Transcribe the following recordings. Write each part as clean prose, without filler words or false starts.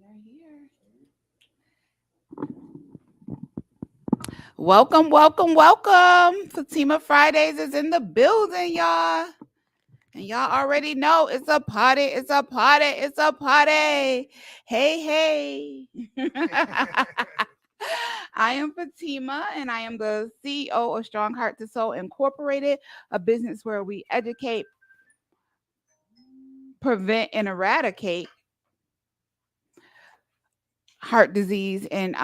are here. Welcome, welcome, welcome. Fatima Fridays is in the building, y'all. And y'all already know it's a party, it's a party, it's a party. Hey, hey. I am Fatima, and I am the CEO of Strong Heart to Soul Incorporated, a business where we educate, prevent, and eradicate heart disease in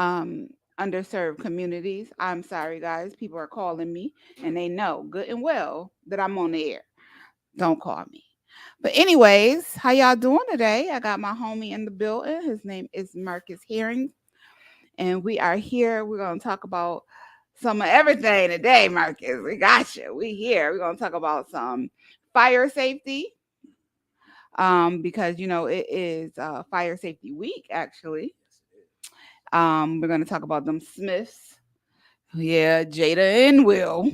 underserved communities. I'm sorry, guys. People are calling me, and they know good and well that I'm on the air. Don't call me. But anyways, how y'all doing today? I got my homie in the building. His name is Marcus Herring, and we are here. We're gonna talk about some of everything today, Marcus. We got you. We here. We're gonna talk about some fire safety. Because it is fire safety week actually. We're gonna talk about them Smiths. Yeah, Jada and Will.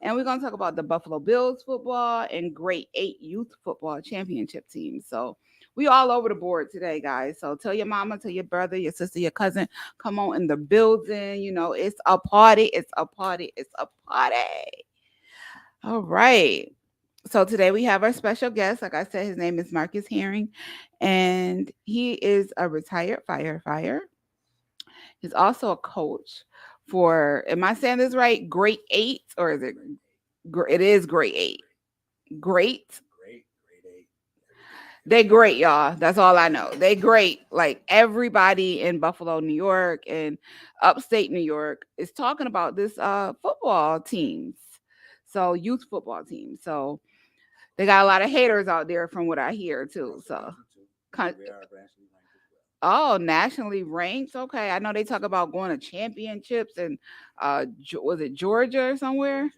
And we're going to talk about the Buffalo Bills football and grade 8 youth football championship teams. So we all over the board today, guys. So tell your mama, tell your brother, your sister, your cousin, come on in the building. It's a party. It's a party. It's a party. All right. So today we have our special guest. Like I said, his name is Marcus Herring, and he is a retired firefighter. He's also a coach for, am I saying this right? Grade 8, or is it? It is grade 8. Great. They great, y'all. That's all I know. They great. Like everybody in Buffalo, New York, and upstate New York is talking about this football teams. So youth football teams. So they got a lot of haters out there from what I hear too. So oh, nationally ranked. Okay. I know they talk about going to championships and was it Georgia or somewhere?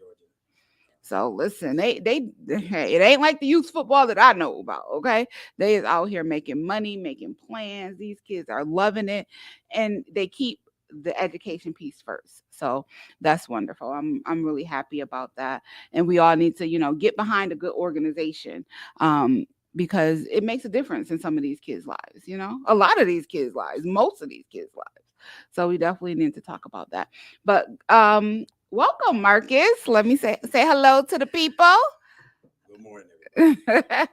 So listen, they hey, it ain't like the youth football that I know about. Okay, they is out here making money, making plans. These kids are loving it, and they keep the education piece first. So that's wonderful. I'm really happy about that, and we all need to get behind a good organization. Because it makes a difference in some of these kids' lives, a lot of these kids' lives, most of these kids' lives. So we definitely need to talk about that. But welcome, Marcus. Let me say hello to the people. Good morning, everybody.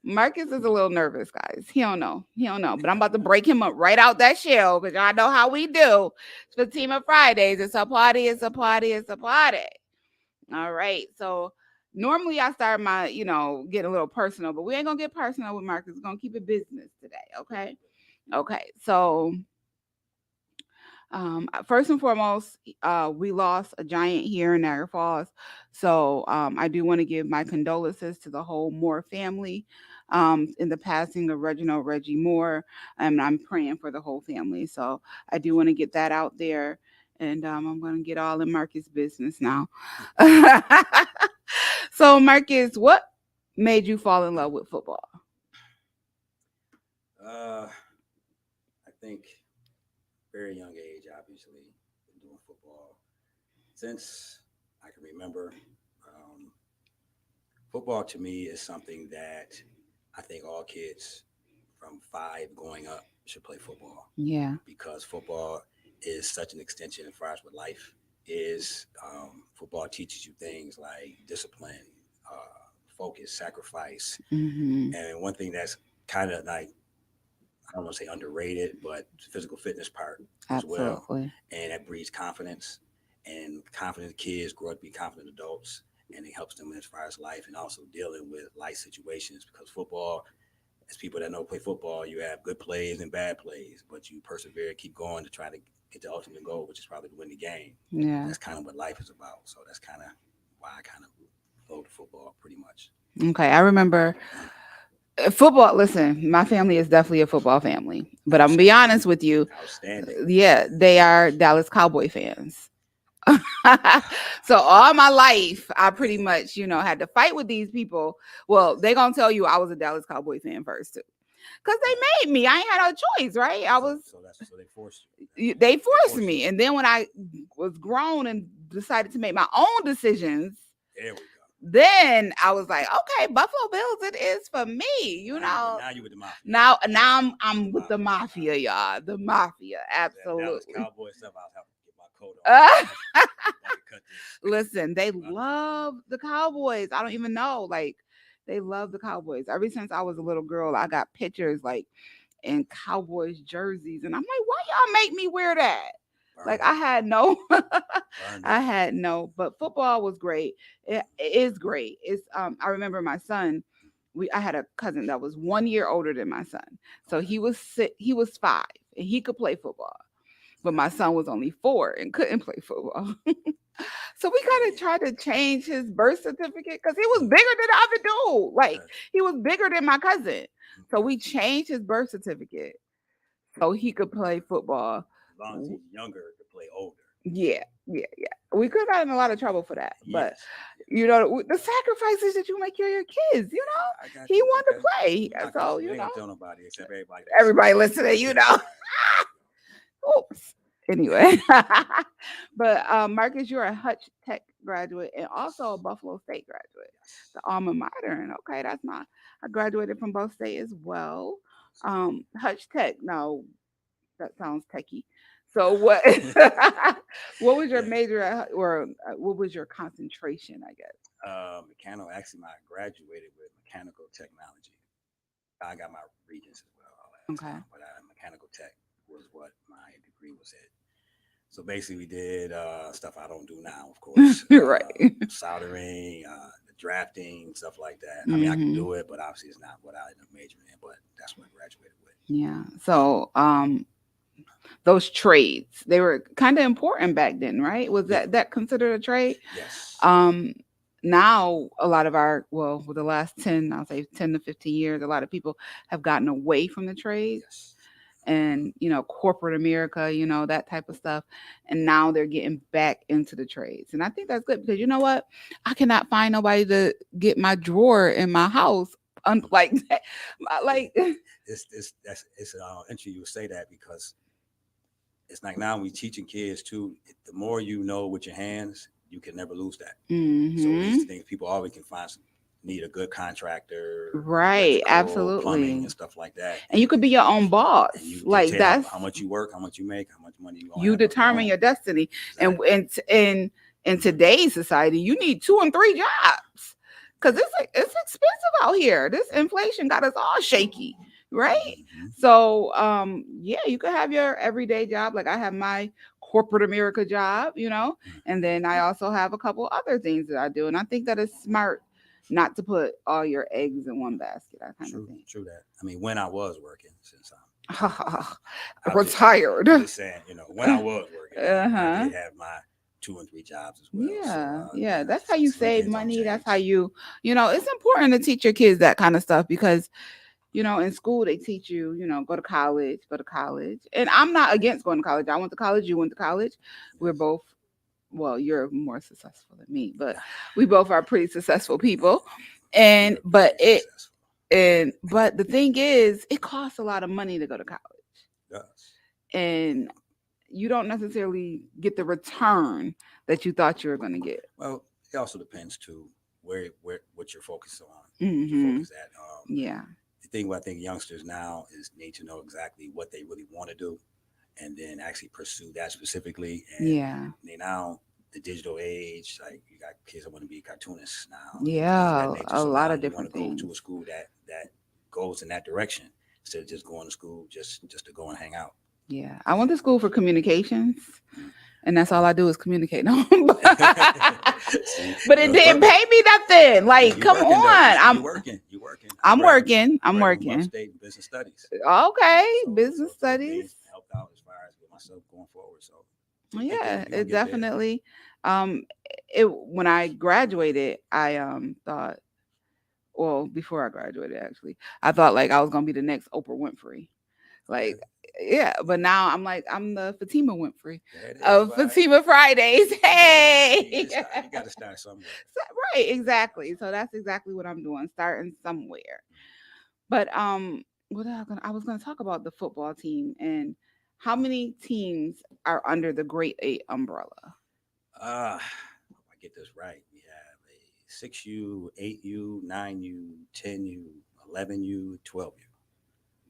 Marcus is a little nervous, guys. He don't know. He don't know. But I'm about to break him up right out that shell because y'all know how we do. It's Fatima Fridays. It's a party. It's a party. It's a party. All right. So normally I start my, getting a little personal, but we ain't gonna get personal with Marcus. We're gonna keep it business today. Okay. Okay. So first and foremost, we lost a giant here in Niagara Falls. So I do want to give my condolences to the whole Moore family in the passing of Reginald Reggie Moore. And I'm praying for the whole family. So I do want to get that out there. And I'm going to get all in Marcus' business now. So, Marcus, what made you fall in love with football? I think very young age, obviously, been doing football since I can remember. Um, Football to me is something that I think all kids from 5 going up should play football Yeah. because football is such an extension as far as what life is. Football teaches you things like discipline, focus, sacrifice, Hmm. and one thing that's kind of like I don't want to say underrated, but physical fitness part as well. Absolutely. And that breeds confidence. And confident kids grow up to be confident adults. And it helps them as far as life and also dealing with life situations because football, as people that know play football, you have good plays and bad plays, but you persevere, keep going to try to get the ultimate goal, which is probably to win the game. And Yeah. that's kind of what life is about. So that's kind of why I kind of go to football pretty much. Okay. I remember football. Listen, my family is definitely a football family, but I'm gonna be honest with you. Outstanding. Yeah, they are Dallas Cowboy fans. So all my life, I pretty much, had to fight with these people. Well, they gonna tell you I was a Dallas Cowboy fan first too, because they made me. I ain't had no choice, right? I was. So they forced you. They They forced forced me, you. and then when I was grown and decided to make my own decisions, There we go. then I was like, okay, Buffalo Bills, it is for me. Now you with the mafia. Now I'm with the mafia, y'all. The mafia, That Dallas absolutely. Cowboy stuff. I'll have to get my coat on. Cut this. Listen, they love the Cowboys. I don't even know. Like, they love the Cowboys. Ever since I was a little girl, I got pictures like in Cowboys jerseys, and I'm like, why y'all make me wear that? Like, I had no, I had no. But football was great. It is great. It's I remember my son. I had a cousin that was 1 year older than my son, so he was 5 and he could play football, but my son was only 4 and couldn't play football. So we kind of tried to change his birth certificate because he was bigger than the other dude. Like, he was bigger than my cousin. So we changed his birth certificate so he could play football. As long as he's younger to play older. Yeah. We could have gotten in a lot of trouble for that. But, you know, the sacrifices that you make your kids, you know, he wanted to play. So, you know, tell nobody except everybody listening, you know. Oops. Anyway, but Marcus, you're a Hutch Tech graduate and also a Buffalo State graduate, the alma mater. And okay, I graduated from both state as well. Hutch Tech. Now that sounds techie. So what? What was your major or what was your concentration? I guess. Mechanical. Actually, I graduated with mechanical technology. I got my regents as well. Okay. But mechanical tech was what my degree was in. So basically, we did stuff I don't do now, of course. Right. Soldering, drafting, stuff like that. I mean, I can do it, but obviously it's not what I ended up majoring in. But that's what I graduated with. Yeah. So, those trades, they were kind of important back then, right? Was that considered a trade? Yes. Now a lot of for the last 10, I'll say 10 to 15 years, a lot of people have gotten away from the trades. Yes. And, you know, corporate America, you know, that type of stuff. And now they're getting back into the trades. And I think that's good because you know what? I cannot find nobody to get my drawer in my house. Like that. Like it's interesting you would say that because it's like now we teaching kids too. The more you know with your hands, you can never lose that. Mm-hmm. So these things people always can need a good contractor, right? Absolutely, plumbing and stuff like that. And you could be your own boss. Like that's how much you work, how much you make, how much money you determine your destiny. Exactly. And in today's society, you need 2 and 3 jobs because it's expensive out here. This inflation got us all shaky. Right. Mm-hmm. So yeah, you could have your everyday job. Like I have my corporate America job, you know, and then I also have a couple other things that I do. And I think that it's smart not to put all your eggs in one basket. That kind of thing. True that. I mean, when I was working, since I'm retired. Just saying, you know, when I was working, I did have my 2 and 3 jobs as well. Yeah, so, yeah. That's how you save money. That's how you know, it's important to teach your kids that kind of stuff because you know, in school they teach you, you know, go to college. And I'm not against going to college. I went to college, you went to college. We're both, well, you're more successful than me, but we both are pretty successful people. But the thing is, it costs a lot of money to go to college. Yes. And you don't necessarily get the return that you thought you were going to get. Well, it also depends too where what you're focused on. Mm-hmm. What you're focused at. Yeah. Thing what I think youngsters now is need to know exactly what they really want to do and then actually pursue that specifically. And now the digital age, like you got kids that want to be cartoonists now. Yeah, a lot of different things. Go to a school that goes in that direction instead of just going to school just to go and hang out. Yeah, I went to school for communications. And that's all I do is communicate. No. But it didn't pay me nothing. Like, come on. You're working. I'm working. State business studies. Okay, business studies. Helped out as far as with myself going forward. So yeah, it definitely. When I graduated, I thought. Well, before I graduated, actually, I thought like I was gonna be the next Oprah Winfrey. Like, yeah, but now I'm the Fatima Winfrey of Fatima Fridays. Hey, you got to start somewhere. Right, exactly. So that's exactly what I'm doing, starting somewhere. But I was gonna talk about the football team and how many teams are under the Great 8 umbrella. I get this right. We have a 6U, 8U, 9U, 10U, 11U, 12U.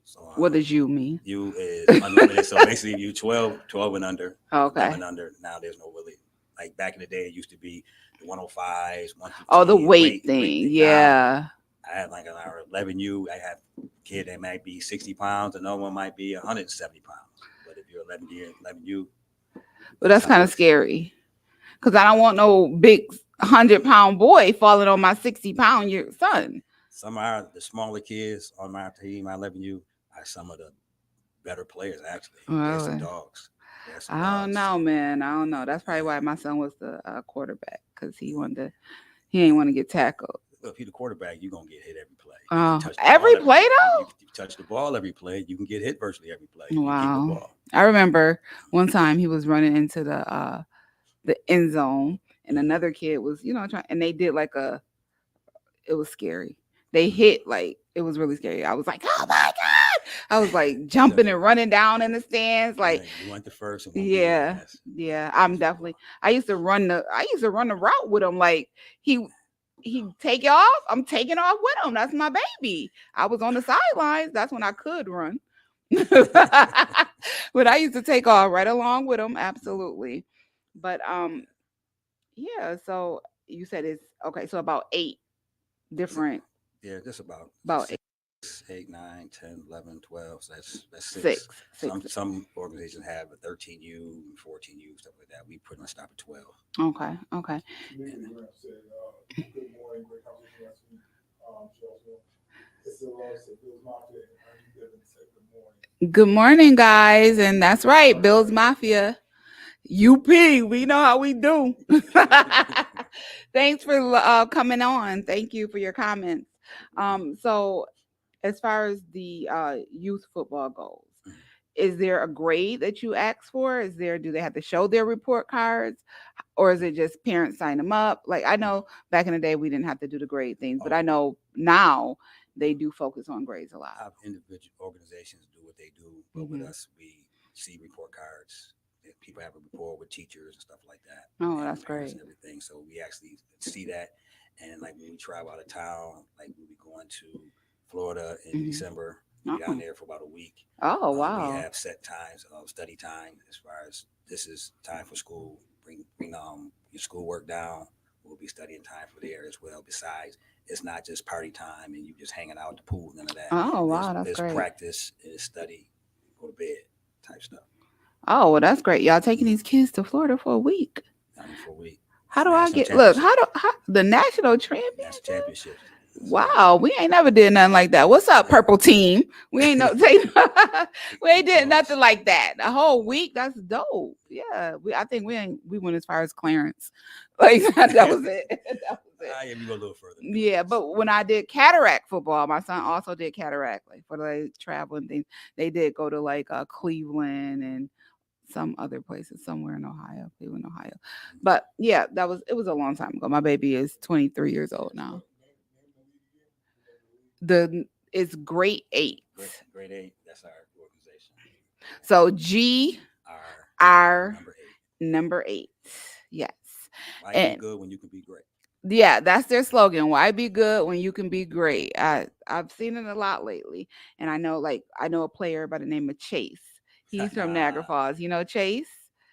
So What does you mean? U is unlimited. So basically, you 12 and under, Okay. 11 under. Now there's no really, like back in the day, it used to be the 105s, 115. Oh, the weight thing. Yeah. Now, I had like our 11U. I have a kid that might be 60 pounds, another one might be 170 pounds. But if you're 11U, well, that's kind of scary because I don't want no big 100-pound boy falling on my 60-pound son. Some of the smaller kids on my team, my 11U, are some of the better players actually. Really? They're some dogs. I don't know, man. I don't know. That's probably why my son was the quarterback because he ain't want to get tackled. If you're the quarterback, you're gonna get hit every play. Every play though? You touch the ball every play, you can get hit virtually every play. Wow. You keep the ball. I remember one time he was running into the end zone, and another kid was, trying, and they did it was scary. They hit it was really scary. I was like, oh my God. I was like jumping and running down in the stands. Like you went the first. Yeah. I used to run the route with him. Like he take off. I'm taking off with him. That's my baby. I was on the sidelines. That's when I could run. But I used to take off right along with him. Absolutely. But yeah, so you said it's okay. So about 8 different. Yeah, just about 8, 9, 10, 11, 12. So that's 6. Some organizations have a 13U, 14U, stuff like that. We pretty much stop at 12. Okay. Good morning, great conversation. Good morning, guys, and that's right, Bills Mafia. UP, we know how we do. Thanks for coming on. Thank you for your comments. So as far as the youth football goes, is there a grade that you ask for? Do they have to show their report cards, or is it just parents sign them up? Like I know back in the day we didn't have to do the grade things, but I know now they do focus on grades a lot. Individual organizations do what they do, but with us, we see report cards. People have a rapport with teachers and stuff like that. Oh, that's great. Everything. So we actually see that. And like when we travel out of town, like we'll be going to Florida in December, we'll be down there for about a week. Oh, wow. We have set times of study time as far as this is time for school. Bring your schoolwork down. We'll be studying time for there as well. Besides, it's not just party time and you just hanging out at the pool, none of that. Oh, wow, that's great. There's practice, there's study, go to bed type stuff. Oh, well, that's great. Y'all taking these kids to Florida for a week. For a week. How do I get the national championship? Wow, we ain't never did nothing like that. What's up, purple team? We ain't we ain't did nothing like that. A whole week, that's dope. Yeah, I think we went as far as Clarence. Like that was it. Yeah, we go a little further. Yeah, but when I did cataract football, my son also did cataract, like for like traveling things. They did go to Cleveland and some other places, somewhere in Ohio, Cleveland, Ohio. But yeah, it was a long time ago. My baby is 23 years old now. It's grade 8. Grade 8, that's our organization. So GR number 8. Yes. Why be good when you can be great? Yeah, that's their slogan. Why be good when you can be great? I've seen it a lot lately. And I know a player by the name of Chase. He's from Niagara Falls. You know Chase?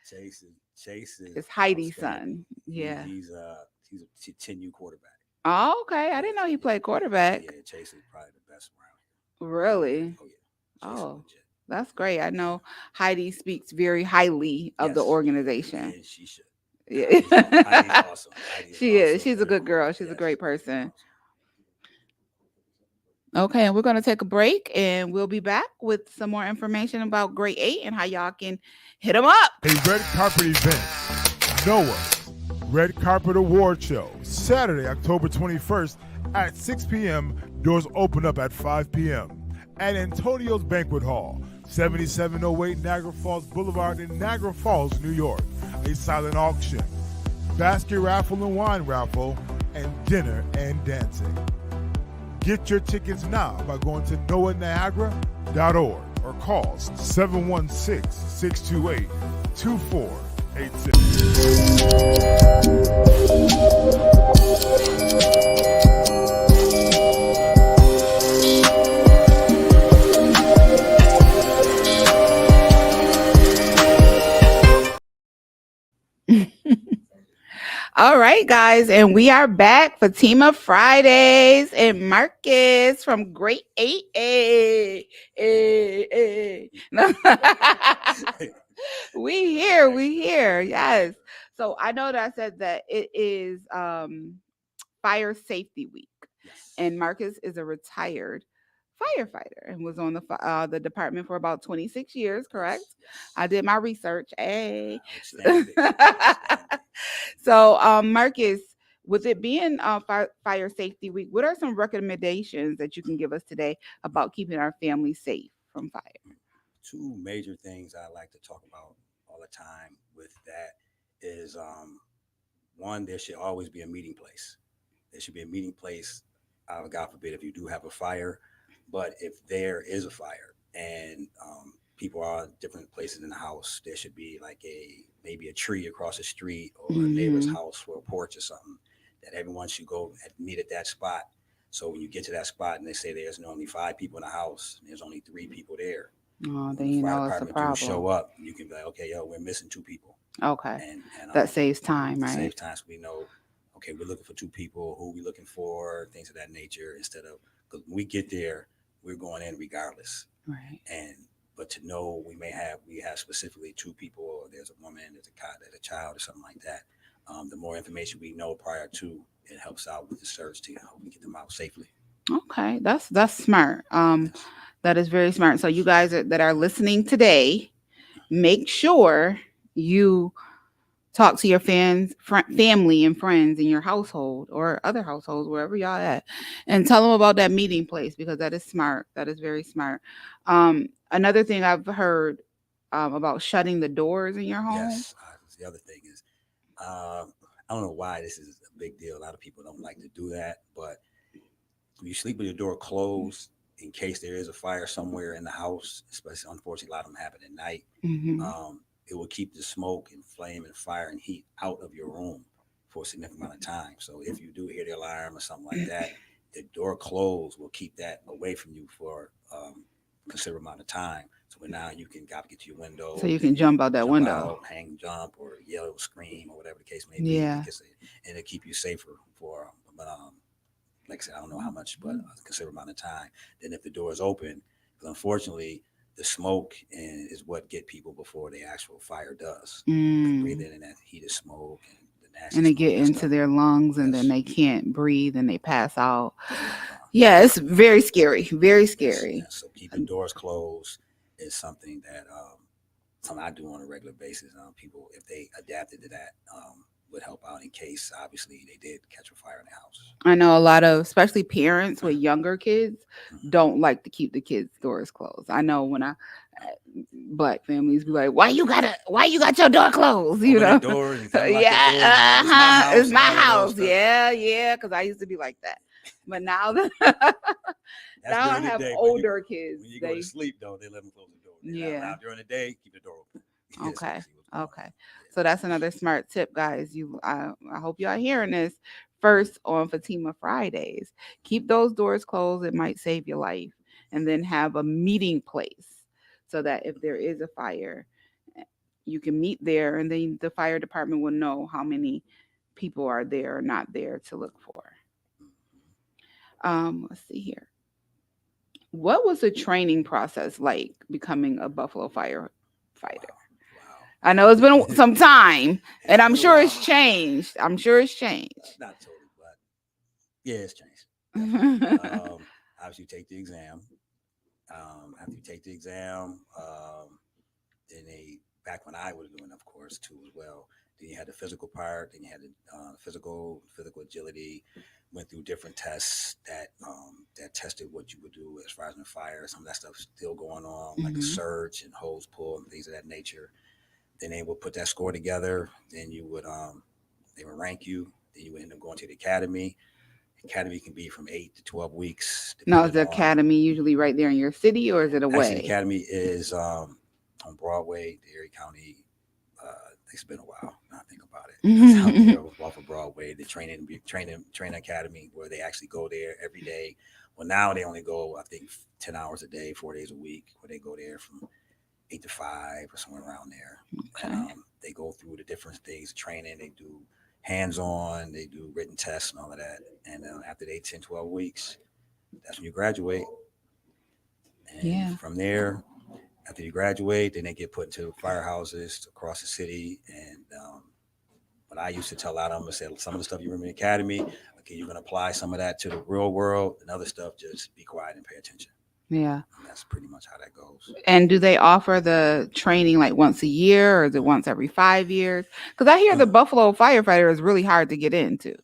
Chase is it's Heidi's son. Yeah. He's a 10U quarterback. Oh, okay. I didn't know he played quarterback. Yeah, Chase is probably the best around here. Really? Oh, yeah. That's great. I know Heidi speaks very highly of the organization. Yeah, she should. Yeah. Heidi's awesome. She is. She's a good girl. She's a great person. Okay, and we're going to take a break, and we'll be back with some more information about grade 8 and how y'all can hit them up. A red carpet event. Noah Red Carpet Award Show, Saturday, October 21st at 6 p.m. Doors open up at 5 p.m. at Antonio's Banquet Hall, 7708 Niagara Falls Boulevard in Niagara Falls, New York. A silent auction, basket raffle and wine raffle, and dinner and dancing. Get your tickets now by going to noahniagara.org or call 716-628-2486. All right, guys, and we are back. Fatima Fridays and Marcus from Great 8A. No. We here. Yes. So I know that I said that it is Fire Safety Week, Yes. and Marcus is a retired firefighter and was on the department for about 26 years. Correct? Yes. I did my research. Hey. Outstanding. Outstanding. So, Marcus, with it being Fire Safety Week, what are some recommendations that you can give us today about keeping our family safe from fire? Two major things I like to talk about all the time with that is one, there should always be a meeting place. There should be a meeting place. God forbid if you do have a fire, but if there is a fire and people are in different places in the house, there should be like maybe a tree across the street or a neighbor's Mhm. house for a porch or something that everyone should go and meet at that spot. So when you get to that spot and they say there's only 5 people in the house, and there's only 3 people there. Oh, When then the you fire know it's a department do problem. show up, you can be like, okay, yo, we're missing 2 people, Okay, and that saves time, right? saves time so we know, okay, we're looking for 2 people, who we looking for, things of that nature. Instead of, because when we get there, we're going in regardless. Right. And but to know we have specifically 2 people, or there's a woman, there's a child, or something like that. The more information we know prior to, it helps out with the search to help we get them out safely. Okay, that's smart. Yes. That is very smart. So you guys that are listening today, make sure you talk to your family and friends in your household or other households, wherever y'all at, and tell them about that meeting place because that is smart. That is very smart. Another thing I've heard about shutting the doors in your home. Yes. The other thing is, I don't know why this is a big deal. A lot of people don't like to do that, but when you sleep with your door closed, in case there is a fire somewhere in the house, especially unfortunately a lot of them happen at night, Hmm. it will keep the smoke and flame and fire and heat out of your room for a significant amount of time. So if you do hear the alarm or something like that, the door closed will keep that away from you for a considerable amount of time. So when now you can get to your window, So you can jump out that jump window. out, hang, jump, or yell, scream, or whatever the case may be, Yeah. because and it keep you safer for. But like I said, I don't know how much, but a considerable amount of time. Then if the door is open, because unfortunately the smoke is what get people before the actual fire does. They breathe Mm. in that heated smoke and the nasty And they smoke get and into stuff. their lungs and then Yes. they can't breathe and they pass out. Yeah. Yeah, it's very scary. Very Yes. scary. Yes. So keeping doors closed is something that something I do on a regular basis. People, if they adapted to that, would help out in case obviously they did catch a fire in the house. I know a lot of, especially parents with younger kids, Mhm. don't like to keep the kids' doors closed. I know when black families be like, why you got your door closed?" You Open know, that door and unlock that yeah, door. It's my it's house and my all that old house, stuff. yeah, yeah. Because I used to be like that, but now that That's now I during the have day. older kids, When you go to they sleep, though, they let them close the door. They're not yeah. allowed during the day. Keep the door open. So you Okay. see what's going on. Okay. Yeah. So that's another smart tip, guys. I hope y'all hearing this first on Fatima Fridays. Keep those doors closed. It might save your life. And then have a meeting place so that if there is a fire, you can meet there and then the fire department will know how many people are there or not there to look for. Mhm. Let's see here. What was the training process like becoming a Buffalo firefighter? Wow. I know it's been some time, and It's I'm been a sure it's while. changed. I'm sure it's changed. Not totally, but yeah, it's changed. Definitely. Hmm. Obviously, you take the exam. After you take the exam, then back when I was doing, of course, too, as well. Then you had the physical part. Then you had the physical agility. Went through different tests that tested what you would do as far as in the fire. Some of that stuff still going on, like a surge and hose pull and things of that nature. Then they would put that score together. Then they would rank you. Then you would end up going to the academy. Academy can be from 8 to 12 weeks, Now, is depending the on. academy usually right there in your city, or is it Actually, the away? academy is on Broadway, the Erie County. It's been a while. Now I think about it. That's out there off of Broadway. The training academy where they actually go there every day. Well, now they only go, I think, 10 hours a day, 4 days a week. Where they go there from 8 to 5 or somewhere around there, and Okay. they go through the different things, training. They do hands-on. They do written tests and all of that. And after they 10, 12 weeks, that's when you graduate. And Yeah. from there, after you graduate, then they get put into firehouses across the city. And what I used to tell a lot of them is that some of the stuff you remember in the academy, okay, you're going to apply some of that to the real world, and other stuff, just be quiet and pay attention. Yeah. And that's pretty much how that goes. And do they offer the training like once a year or is it once every 5 years? Because I hear the Buffalo firefighter is really hard to get into.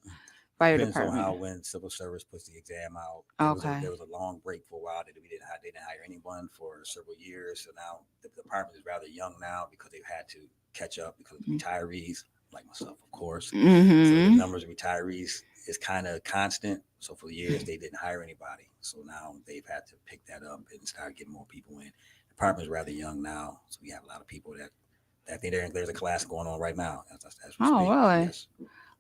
Fire Depends on how department. when civil service puts the exam out. Okay. There was a long break for a while that they didn't hire anyone for several years. So now the department is rather young now because they've had to catch up because of the retirees, like myself, of course. So the Mm-hmm. numbers of retirees is kind of constant. So for years they didn't hire anybody. So now they've had to pick that up and start getting more people in. The department is rather young now, so we have a lot of people that I think there's a class going on right now as we Oh, speak. really? Yes,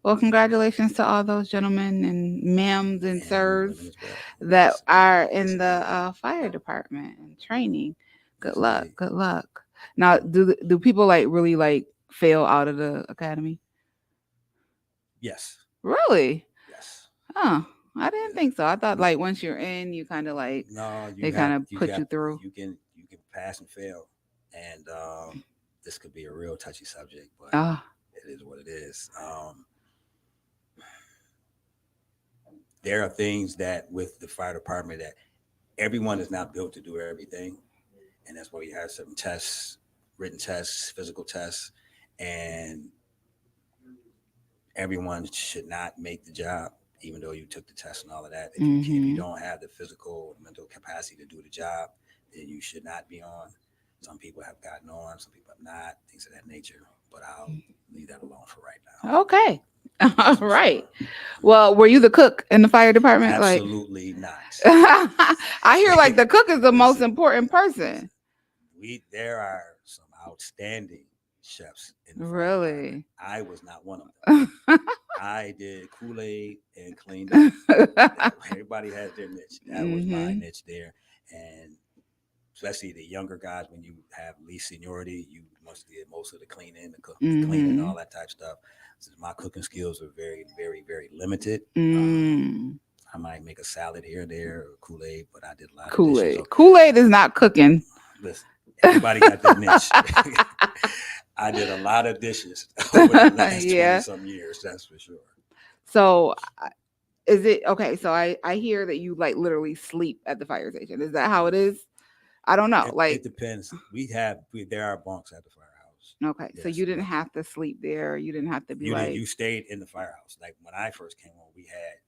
Well, congratulations to all those gentlemen and ma'ams and and sirs women as well. that Yes, are in the fire department and training. Good yes, luck. indeed. Good luck. Now, do people like really like fail out of the academy? Yes, Really? yes. Huh. I didn't Yeah. think so. I thought like once you're in, you kind of like No, they kind of put you through. you can pass and fail, and this could be a real touchy subject, but Ah. it is what it is. There are things that with the fire department that everyone is not built to do everything, and that's why we have certain tests, written tests, physical tests, and everyone should not make the job, even though you took the test and all of that. If you Mm-hmm. don't have the physical or mental capacity to do the job, then you should not be on. Some people have gotten on, some people have not, things of that nature. But I'll leave that alone for right now. Okay. All That's for right. sure. Well, were you the cook in the fire department? Like, Absolutely not. I hear like the cook is the most Listen, important listen. person. There are some outstanding chefs in the fire department. Really? I was not one of them. I did Kool-Aid and cleaned up. Everybody has their niche. That was my Mm-hmm. niche there. And especially the younger guys, when you have least seniority, you must get most of the cleaning, the cleaning, Mm-hmm. all that type stuff. Since my cooking skills are very, very, very limited, Mm. I might make a salad here and there or Kool-Aid, but I did a lot of dishes. Kool-Aid. Kool-Aid is not cooking. Listen, everybody got their niche. I did a lot of dishes over the last 20 Yeah. some years, that's for sure. So is it okay? So I hear that you like literally sleep at the fire station. Is that how it is? I don't know. It Like, depends. There are bunks at the firehouse. okay, so Yes, you didn't but have to sleep there. You didn't have to be you didn't. like, You stayed in the firehouse. Like when I first came on, we had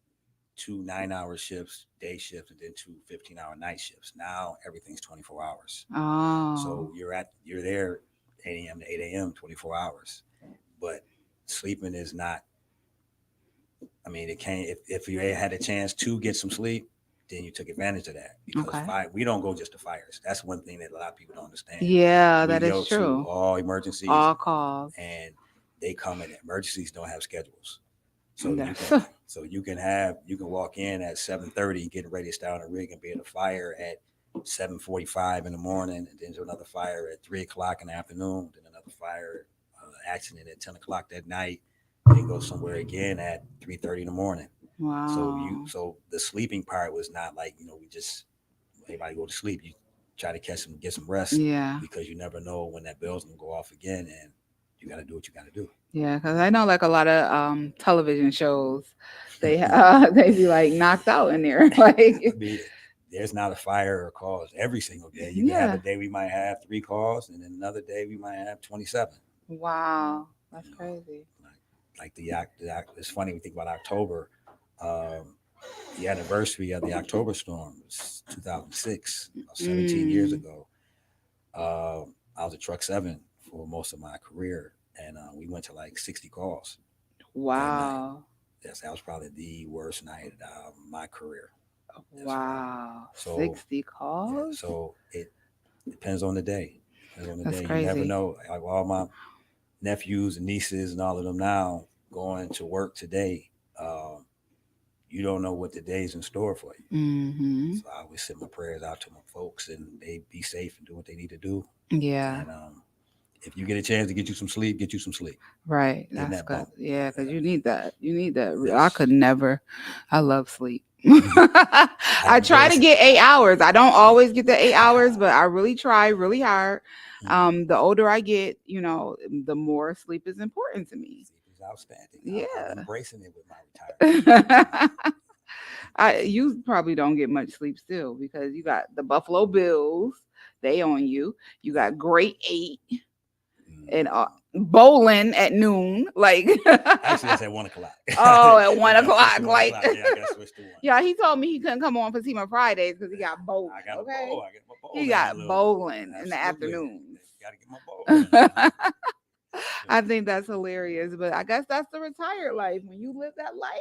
two 9-hour shifts, day shifts, and then two 15-hour night shifts. Now everything's 24 hours. oh, So you're there 8 a.m. to 8 a.m. 24 hours. But sleeping is not. I mean, it can't. If you had a chance to get some sleep, then you took advantage of that because okay. we don't go just to fires. That's one thing that a lot of people don't understand. Yeah, We that go is to true. all emergencies, All calls. and they come in. Emergencies don't have schedules, so That's you can walk in at 7:30, getting ready to start on a rig, and be in a fire at 7:45 in the morning, and then to another fire at 3 o'clock in the afternoon, then another fire accident at 10 o'clock that night, then go somewhere again at 3:30 in the morning. wow. So the sleeping part was not like we just everybody go to sleep. You try to get some rest Yeah, because you never know when that bell's gonna go off again, and you got to do what you got to do. yeah. Because I know like a lot of television shows, they they be like knocked out in there. Like, I mean, there's not a fire or calls every single day. You can have a yeah. day we might have 3 calls, and then another day we might have 27. Wow, that's You know, crazy. like it's funny we think about October. Um, the anniversary of the October storm was 2006, 17 years Mm, ago. I was a truck seven for most of my career, and we went to like 60 calls that night. wow, Yes, that was probably the worst night of my career. Yes, for real. wow. So 60 yeah, calls. so it depends on the day. Depends on the That's day. You never crazy. know. Like all my nephews and nieces and all of them now going to work today. Um, you don't know what the day's in store for you. Mm-hmm. So I always send my prayers out to my folks and they be safe and do what they need to do. Yeah. And if you get a chance to get you some sleep, get you some sleep. Right. Get in That's that good. bunk. Yeah, because you need that. You need that. I Yes. could never. I love sleep. I I try embrace to it. get 8 hours. I don't always get the 8 hours, but I really try really hard. The older I get, the more sleep is important to me. Sleep is outstanding. I'm Yeah. embracing it with my retirement. You probably don't get much sleep still because you got the Buffalo Bills. They on you. You got Great Eight and bowling at noon. Like Actually, that's at 1:00. oh, at It one got switched o'clock. to 1 Like o'clock. Yeah, I got switched to 1. yeah, he told me he couldn't come on Fatima Fridays because he got bowling. I got a Okay, bowl. I get my bowl. he got bowling in the Absolutely. afternoons. Got to get my bowl. I think that's hilarious, but I guess that's the retired life. When you live that life,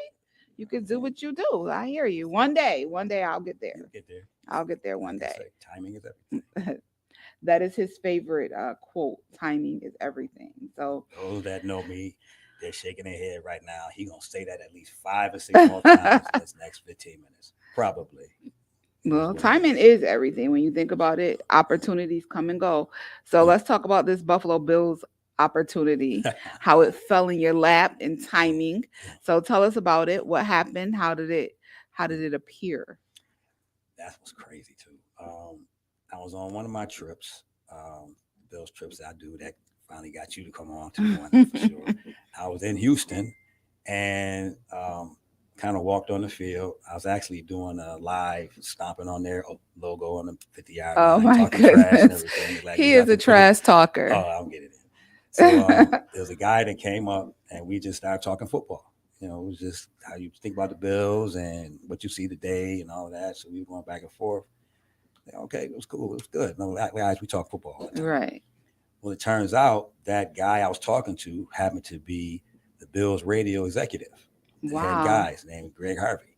you can do what you do. I hear you. One day I'll get there. You'll get there. I'll get there one Like I day. say, timing is everything. That is his favorite quote. Timing is everything. So Those that know me, they're shaking their head right now. He gonna say that at least 5 or 6 more times in this next 15 minutes, probably. well, timing is everything when you think about it. Opportunities come and go. So let's talk about this Buffalo Bills opportunity, how it fell in your lap and timing. So tell us about it. What happened? How did it appear? That was crazy too. I was on one of my trips, those trips that I do that finally got you to come on to one for sure. I was in Houston and kind of walked on the field. I was actually doing a live stomping on their logo on the 50-yard line. Oh my talking trash and goodness. everything. Like, He you is have to a put it- trash talker. Oh, I'll get it in. So there was a guy that came up and we just started talking football. It was just how you think about the Bills and what you see today and all that. So we were going back and forth. Okay, it was cool. It was good. No, guys, we talk football all the time. Right. Well, it turns out that guy I was talking to happened to be the Bills radio executive. The Wow. head guy, his name is Greg Harvey.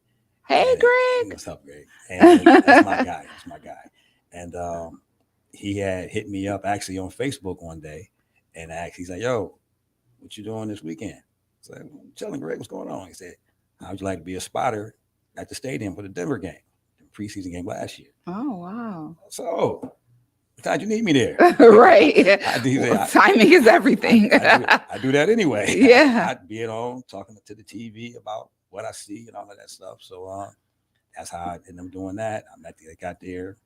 Hey, And- Greg. What's up, Greg? And that's my guy. That's my guy. And he had hit me up actually on Facebook one day and asked, he's like, yo, what you doing this weekend? I was like, I'm telling Greg what's going on. He said, how would you like to be a spotter at the stadium for the Denver game, the preseason game last year? Oh wow. So, what time you need me there? Right. I do Well, that. timing is everything. I do that anyway. Yeah. I'd be at home talking to the TV about what I see and all of that stuff. So that's how I ended up doing that. I got there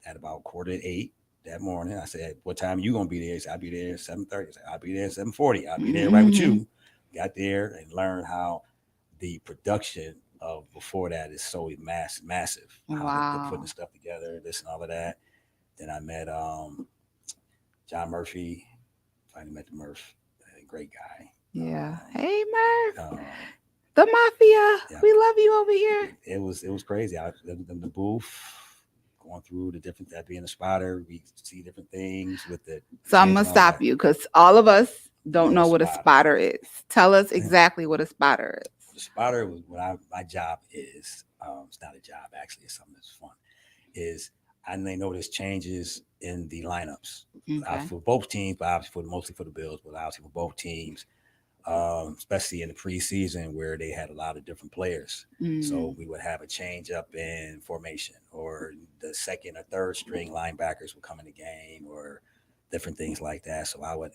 at about 7:45 that morning. I said, what time are you going to be there? He said, I'll be there at 7:30. I said, I'll be there at 7:40. I'll be there right with you. Got there and learned how the production of before that is so massive. How Wow. they're putting the stuff together, this and all of that. Then I met John Murphy. Finally met the Murph, great guy. Yeah. Hey, Murph. Um, The mafia. Yeah. We love you over here. it was crazy. I was in the booth, going through the different that being a spotter, we see different things with the. So I'm gonna stop you because all of us don't know what a spotter is. Tell us exactly what a spotter is. The spotter was what my job is. It's not a job actually. It's something that's fun. Is I may notice changes in the lineups for both teams, but obviously mostly for the Bills, but obviously for both teams. Especially in the preseason where they had a lot of different players. So we would have a change up in formation or the second or third string linebackers would come in the game or different things like that. So I would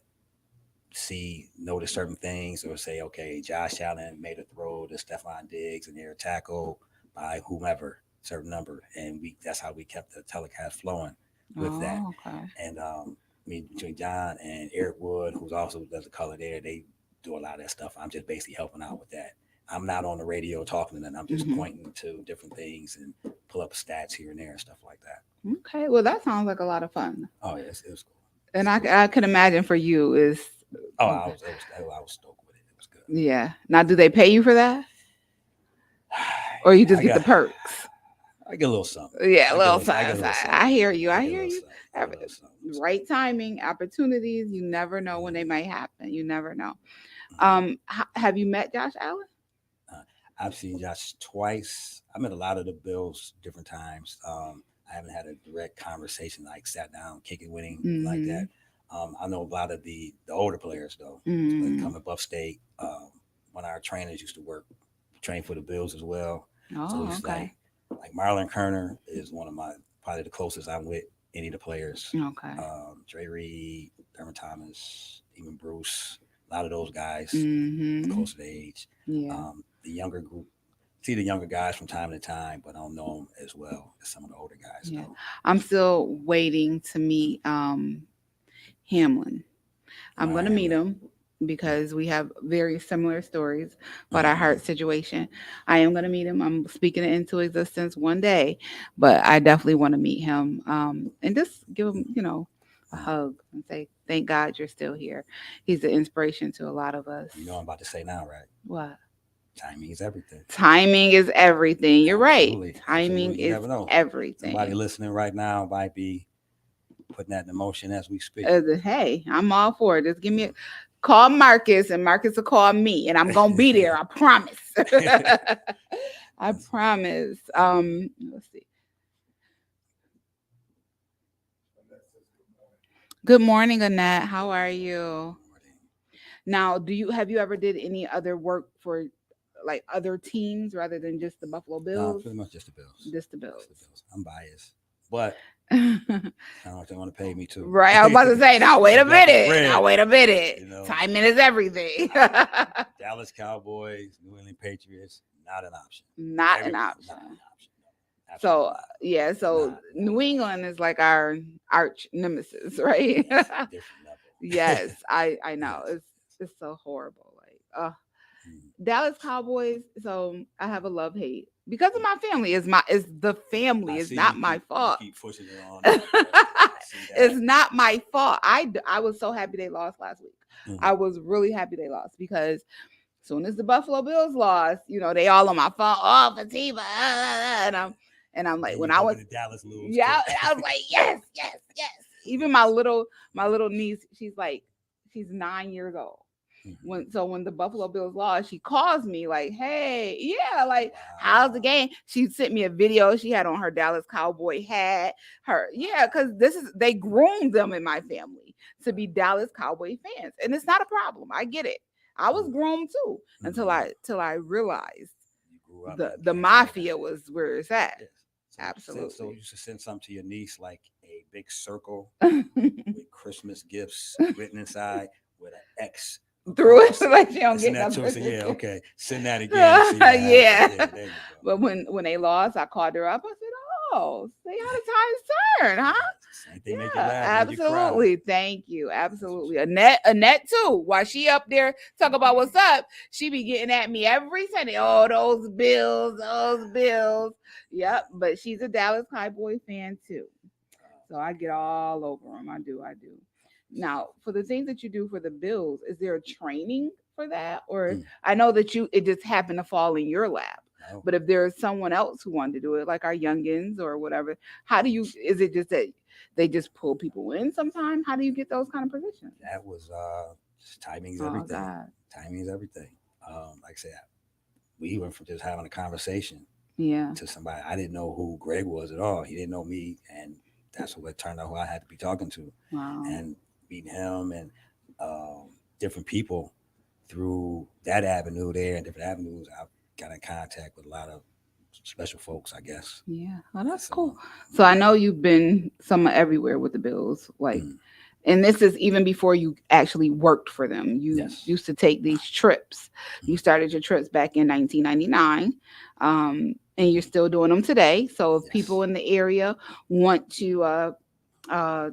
notice certain things or say, okay, Josh Allen made a throw to Stephon Diggs and they're tackled by whomever, certain number. And that's how we kept the telecast flowing with that. Okay. And between John and Eric Wood, who's also does the color there, they do a lot of that stuff. I'm just basically helping out with that. I'm not on the radio talking to them. I'm just pointing to different things and pull up stats here and there and stuff like that. Okay. Well, that sounds like a lot of fun. Oh, yes, it was cool. And I can imagine for you is. Oh, I was stoked with it. It was good. Yeah. Now, do they pay you for that? Or you just get the perks? I get a little something. Yeah, a little something. I hear you. I hear you. Something. Right timing, opportunities. You never know when they might happen. You never know. Have you met Josh Allen? I've seen Josh twice. I met a lot of the Bills different times. I haven't had a direct conversation, like sat down, kicking, winning like that. I know a lot of the older players though. Like coming Buff State. One of our trainers used to train for the Bills as well. Oh, so it's okay. like Marlon Kerner is one of my probably the closest I'm with any of the players. Okay. Dre Reed, Dermot Thomas, even Bruce, a lot of those guys Mm-hmm. close to the age. Yeah. The younger group, see the younger guys from time to time, but I don't know them as well as some of the older guys. Yeah. Though. I'm still waiting to meet Hamlin. I'm Ryan gonna meet Hamlin. him because we have very similar stories about our Mhm. heart situation. I am gonna meet him. I'm speaking it into existence one day, but I definitely want to meet him. And just give him, a hug and say, "Thank God you're still here." He's an inspiration to a lot of us. You know what I'm about to say now, right? What? Timing is everything. Timing is everything. You're right. Absolutely. Timing Absolutely. You is never know. everything. Somebody listening right now might be putting that in motion as we speak. Hey, I'm all for it. Just give me call Marcus, and Marcus will call me, and I'm gonna be there. I promise. I promise. Let's see. Good morning, Annette. How are you? Now, have you ever did any other work for like other teams rather than just the Buffalo No, Bills? pretty much just the Bills. Just the Bills. I'm biased, but I don't know if they want to pay me too. Right. I was about to say, now wait a minute. Now wait a minute. You know, timing is everything. Dallas Cowboys, New England Patriots, not an option. Not an option. Not an option. No. So Absolutely not. yeah, so Not New England is like our arch nemesis, right? It's a different level. Yes, I know. It's so horrible. Like, Dallas Cowboys. So I have a love hate because of my family. Is the family? It's not my fault. You keep pushing it on. I see that. It's not my fault. I was so happy they lost last week. Mhm. I was really happy they lost because as soon as the Buffalo Bills lost, they all on my phone. Oh, Fatima, and I'm like, And when you I hoping was, the Dallas lose. yeah, too. I was like, yes, yes, yes. Even my little niece, she's 9 years old. Mhm. When the Buffalo Bills lost, she calls me like, "Hey, yeah, like, Wow. how's the game?" She sent me a video. She had on her Dallas Cowboy hat. Because they groomed them in my family to be Dallas Cowboy fans, and it's not a problem. I get it. I was groomed too until I realized You grew up the in the Kansas. mafia was where it's at. Yes. So Absolutely. you should send something to your niece like a big circle Through with Christmas gifts written inside with an X. it, like she don't Send get that to us. nothing. Yeah, okay. Send that again. See what happens. Yeah. There you go. But when they lost, I called her up. I said, "Oh, say how the times turn, huh?" Same thing make you Yeah, laugh, make you cry. absolutely. Thank you. Absolutely. Annette too. While she up there talk about what's up, she be getting at me every Sunday. Oh, those Bills, those Bills. Yep. But she's a Dallas Cowboy fan too. So I get all over them. I do. Now, for the things that you do for the Bills, is there a training for that? Or I know that it just happened to fall in your lap. No. But if there's someone else who wanted to do it, like our youngins or whatever, is it just that they just pull people in sometimes? How do you get those kind of positions? That was just timing's Oh, everything. God. Timing is everything. Like I said, we went from just having a conversation Yeah. to somebody. I didn't know who Greg was at all. He didn't know me, and that's what turned out who I had to be talking to. Wow. And meeting him and different people through that avenue there and different avenues, I got in contact with a lot of special folks, I guess. Yeah. Well, that's cool. So I know you've been somewhat everywhere with the Bills, like, and this is even before you actually worked for them. You used to take these trips. You started your trips back in 1999, and you're still doing them today. So if people in the area want to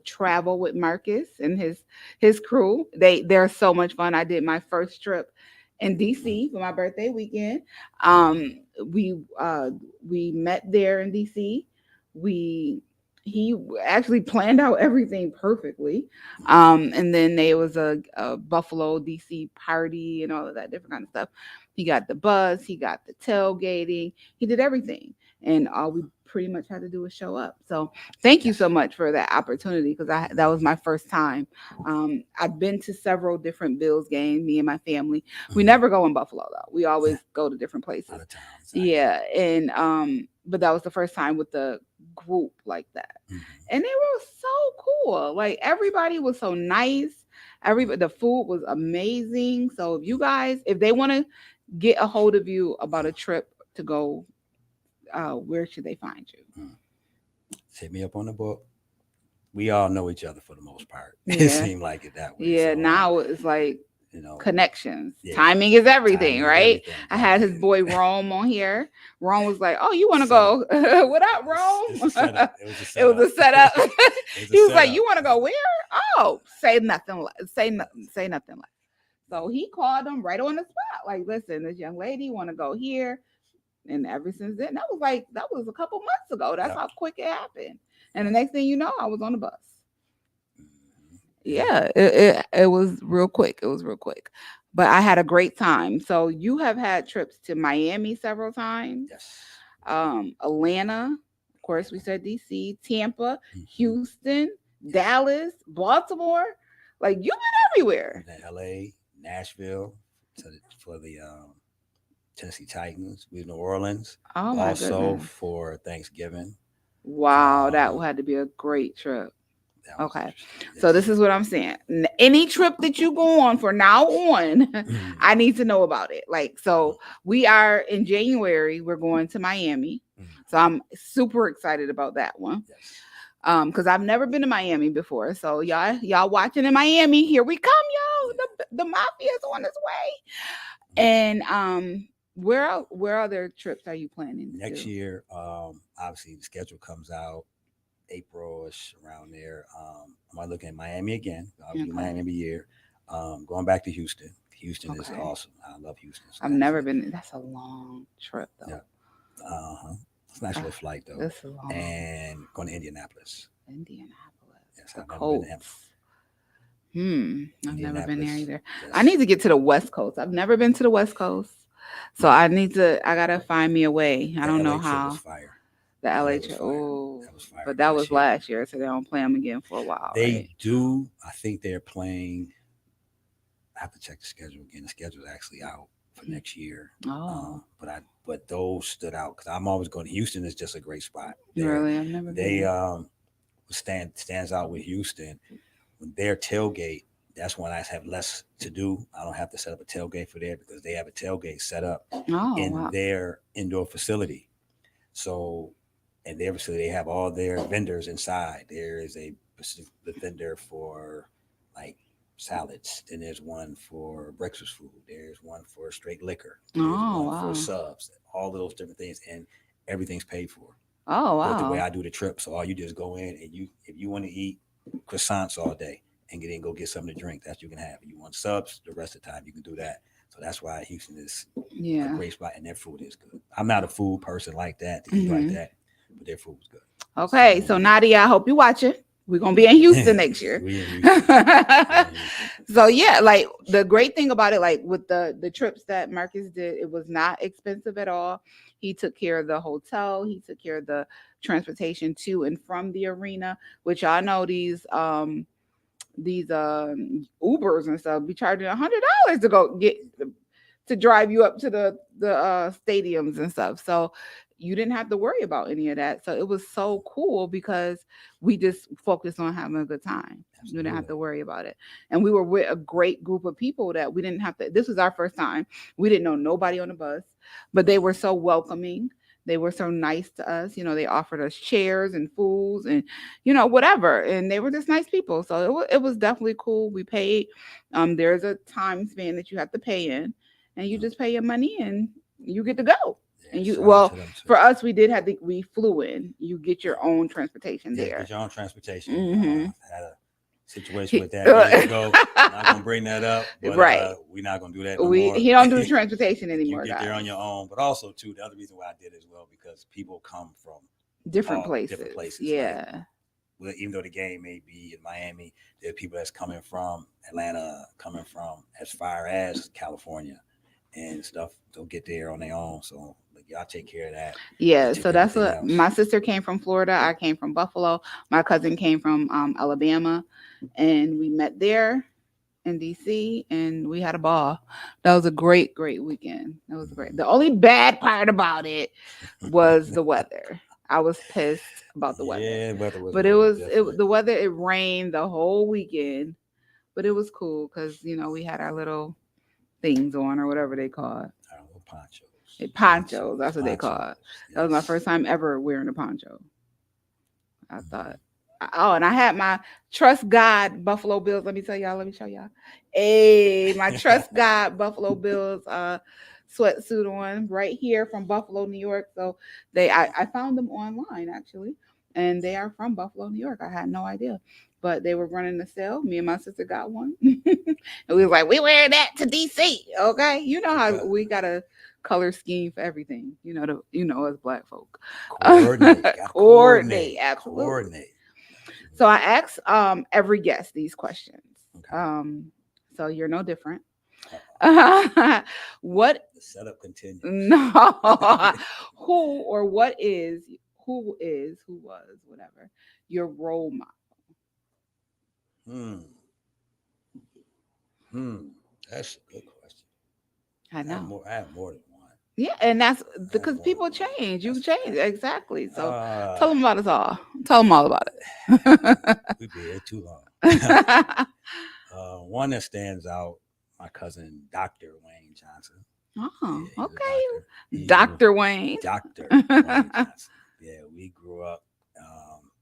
travel with Marcus and his crew, they're so much fun. I did my first trip in DC for my birthday weekend. We met there in DC. He actually planned out everything perfectly. And then there was a Buffalo DC party and all of that different kind of stuff. He got the bus, he got the tailgating, he did everything. And all we pretty much had to do was show up. So thank you so much for that opportunity, because that was my first time. I've been to several different Bills games, me and my family. We never go in Buffalo though. We always go to different places. Out of town, exactly. Yeah. And but that was the first time with the group like that. And they were so cool. Like everybody was so nice. The food was amazing. So if they want to get a hold of you about a trip to go, where should they find you? Hit me up on the book. we all know each other for the most part. It Yeah. seemed like it that way. Yeah, So, now it's like you know, connections. yeah, Timing is everything, timing is right? everything. I had his Exactly. boy Rome on here. Rome was like, "Oh, you want to Setup. go? What up, It's a Rome?" setup. It was a It was setup. a setup. It was a He was like, setup. "You want to go where? Oh, say nothing. Say nothing. Say nothing less." So he called him right on the spot. Like, listen, this young lady want to go here, and ever since then, that was a couple months ago. That's Yep. how quick it happened. And the next thing you know, I was on the bus. Mhm. Yeah, it was real quick. It was real quick. But I had a great time. So you have had trips to Miami several times, Yes. Atlanta, of course we said DC, Tampa, Mhm. Houston, Dallas, Baltimore. Like you've been everywhere. Then LA, Nashville for the Tennessee Titans. We New Orleans. Oh my Also goodness. for Thanksgiving. Wow, that Um, had to be a great trip. that was Okay. interesting. So this Yes. is what I'm saying. Any trip that you go on for now on, Mhm. I need to know about it. Like, so we are in January, we're going to Miami. Mhm. So I'm super excited about that one. Yes. Because I've never been to Miami before. So y'all watching in Miami, here we come, yo. The mafia's on its way. And where other trips are you planning to Next do? year, obviously the schedule comes out April-ish around there. I'm looking at Miami again. I'll do Okay. Miami every year. Going back to Houston. Houston is Okay. awesome. I love Houston. So I've never been. That's a long trip though. Yeah. Uh-huh. It's a nice little flight though. This is long. And going to Indianapolis. Indianapolis. Yes, The I've never been to Colts. I've never been there Indianapolis. either. Yes. I need to get to the West Coast. I've never been to the West Coast. So I gotta find me a way. I The don't LA know trip how. was fire. The LA LA was trip. fire. Oh, That was fire. but that was Last year. last year, so they don't play them again for a while, They right? do. I think they're playing. I have to check the schedule again. The schedule's actually out for next year. Oh, But those stood out because I'm always going. Houston is just a great spot. really? I've never been. They There. stands out with Houston when their tailgate. That's when I have less to do. I don't have to set up a tailgate for there because they have a tailgate set up Oh, in wow. their indoor facility. So, in their facility, they have all their vendors inside. There is a specific vendor for like salads. Then there's one for breakfast food. There's one for straight liquor. There's Oh, one wow. for subs. All of those different things, and everything's paid for. Oh, But the way wow. I do the trip, so all you do is go in and if you want to eat croissants all day and go get something to drink, that's you can have. If you want subs the rest of the time, you can do that. So that's why Houston is a Yeah. great spot and their food is good. I'm not a food person like that to eat like Mhm. that, but their food is good. Okay, so Nadia, I hope you watching. We're gonna be in Houston next year. We in Houston. We in Houston. So yeah, like the great thing about it, like with the trips that Marcus did, it was not expensive at all. He took care of the hotel, he took care of the transportation to and from the arena, which I know these Ubers and stuff be charging $100 to go get to drive you up to the stadiums and stuff. So you didn't have to worry about any of that. So it was so cool because we just focused on having a good time. You didn't have to worry about it. And we were with a great group of people that we didn't have to. This was our first time. We didn't know nobody on the bus, but they were so welcoming. They were so nice to us. You know, they offered us chairs and foods and, you know, whatever. And they were just nice people. So it was definitely cool. We paid. There's a time span that you have to pay in, and you just pay your money and you get to go. And you for us, we flew in. You get your own transportation there. Get your own transportation. Mhm. Had a situation with that years ago. I'm not gonna bring that up, but Right. We're not gonna do that no more. He don't do transportation anymore. You get there guys. on your own, but also too the other reason why I did as well because people come from different all places. Different places. Yeah. Like, well, even though the game may be in Miami, there are people that's coming from Atlanta, coming from as far as California and stuff. They'll get there on their own. So y'all take care of that. Yeah, so that's what everything else. my sister came from Florida. I came from Buffalo. My cousin came from Alabama, and we met there in DC, and we had a ball. That was a great weekend. That was great. The only bad part about it was the weather. I was pissed about the weather. Yeah, weather was. But different. the weather. It rained the whole weekend, but it was cool because we had our little things on or whatever they call it. Our little ponchos. Ponchos, that's what they call it. Yes. That was my first time ever wearing a poncho. I thought Oh, and I had my Trust God Buffalo Bills. Let me tell y'all. Let me show y'all. Hey, my Trust God Buffalo Bills sweatsuit on right here from Buffalo, New York. So I found them online actually, and they are from Buffalo, New York. I had no idea, but they were running the sale. Me and my sister got one, and we was like, we wear that to DC. Okay, you know how we got a color scheme for everything. As black folk. Coordinate. Gotta Coordinate, absolutely. Coordinate. So I ask every guest these questions. Okay. So you're no different. Uh-oh. What The setup continues. no who or what is who was whatever your role model? That's a good question. I know. I have more than one. Yeah, and that's because more people than one. change. You That's change. right. Exactly. So tell them about us all. Tell them all about it. We'd be here too long. One that stands out, my cousin, Dr. Wayne Johnson. Oh, Yeah, okay. Dr. Wayne. Dr. Wayne Johnson. Yeah, we grew up.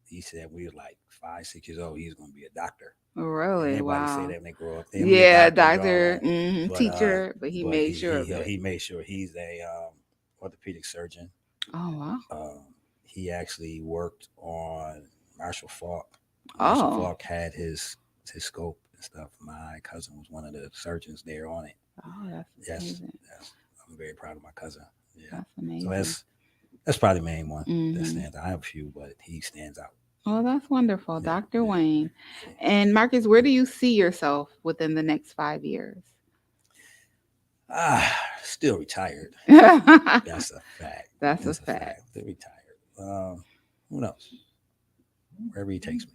He said we were like 5, 6 years old. He was going to be a doctor. Really? Everybody Wow. say that when they grow up. Yeah, doctor, teacher, but he made sure of it. He made sure he's a orthopedic surgeon. Oh, wow. He actually worked on Marshall Falk. Oh. Marshall Falk had his scope and stuff. My cousin was one of the surgeons there on it. Oh, that's amazing. I'm very proud of my cousin. Yeah. That's amazing. So that's probably the main one Mm-hmm. that stands out. I have a few, but he stands out. Oh, that's wonderful. Yeah, Dr. Wayne. And Marcus, where do you see yourself within the next 5 years? Still retired. That's That's a fact. a fact. Still retired. Who knows? Wherever he takes me.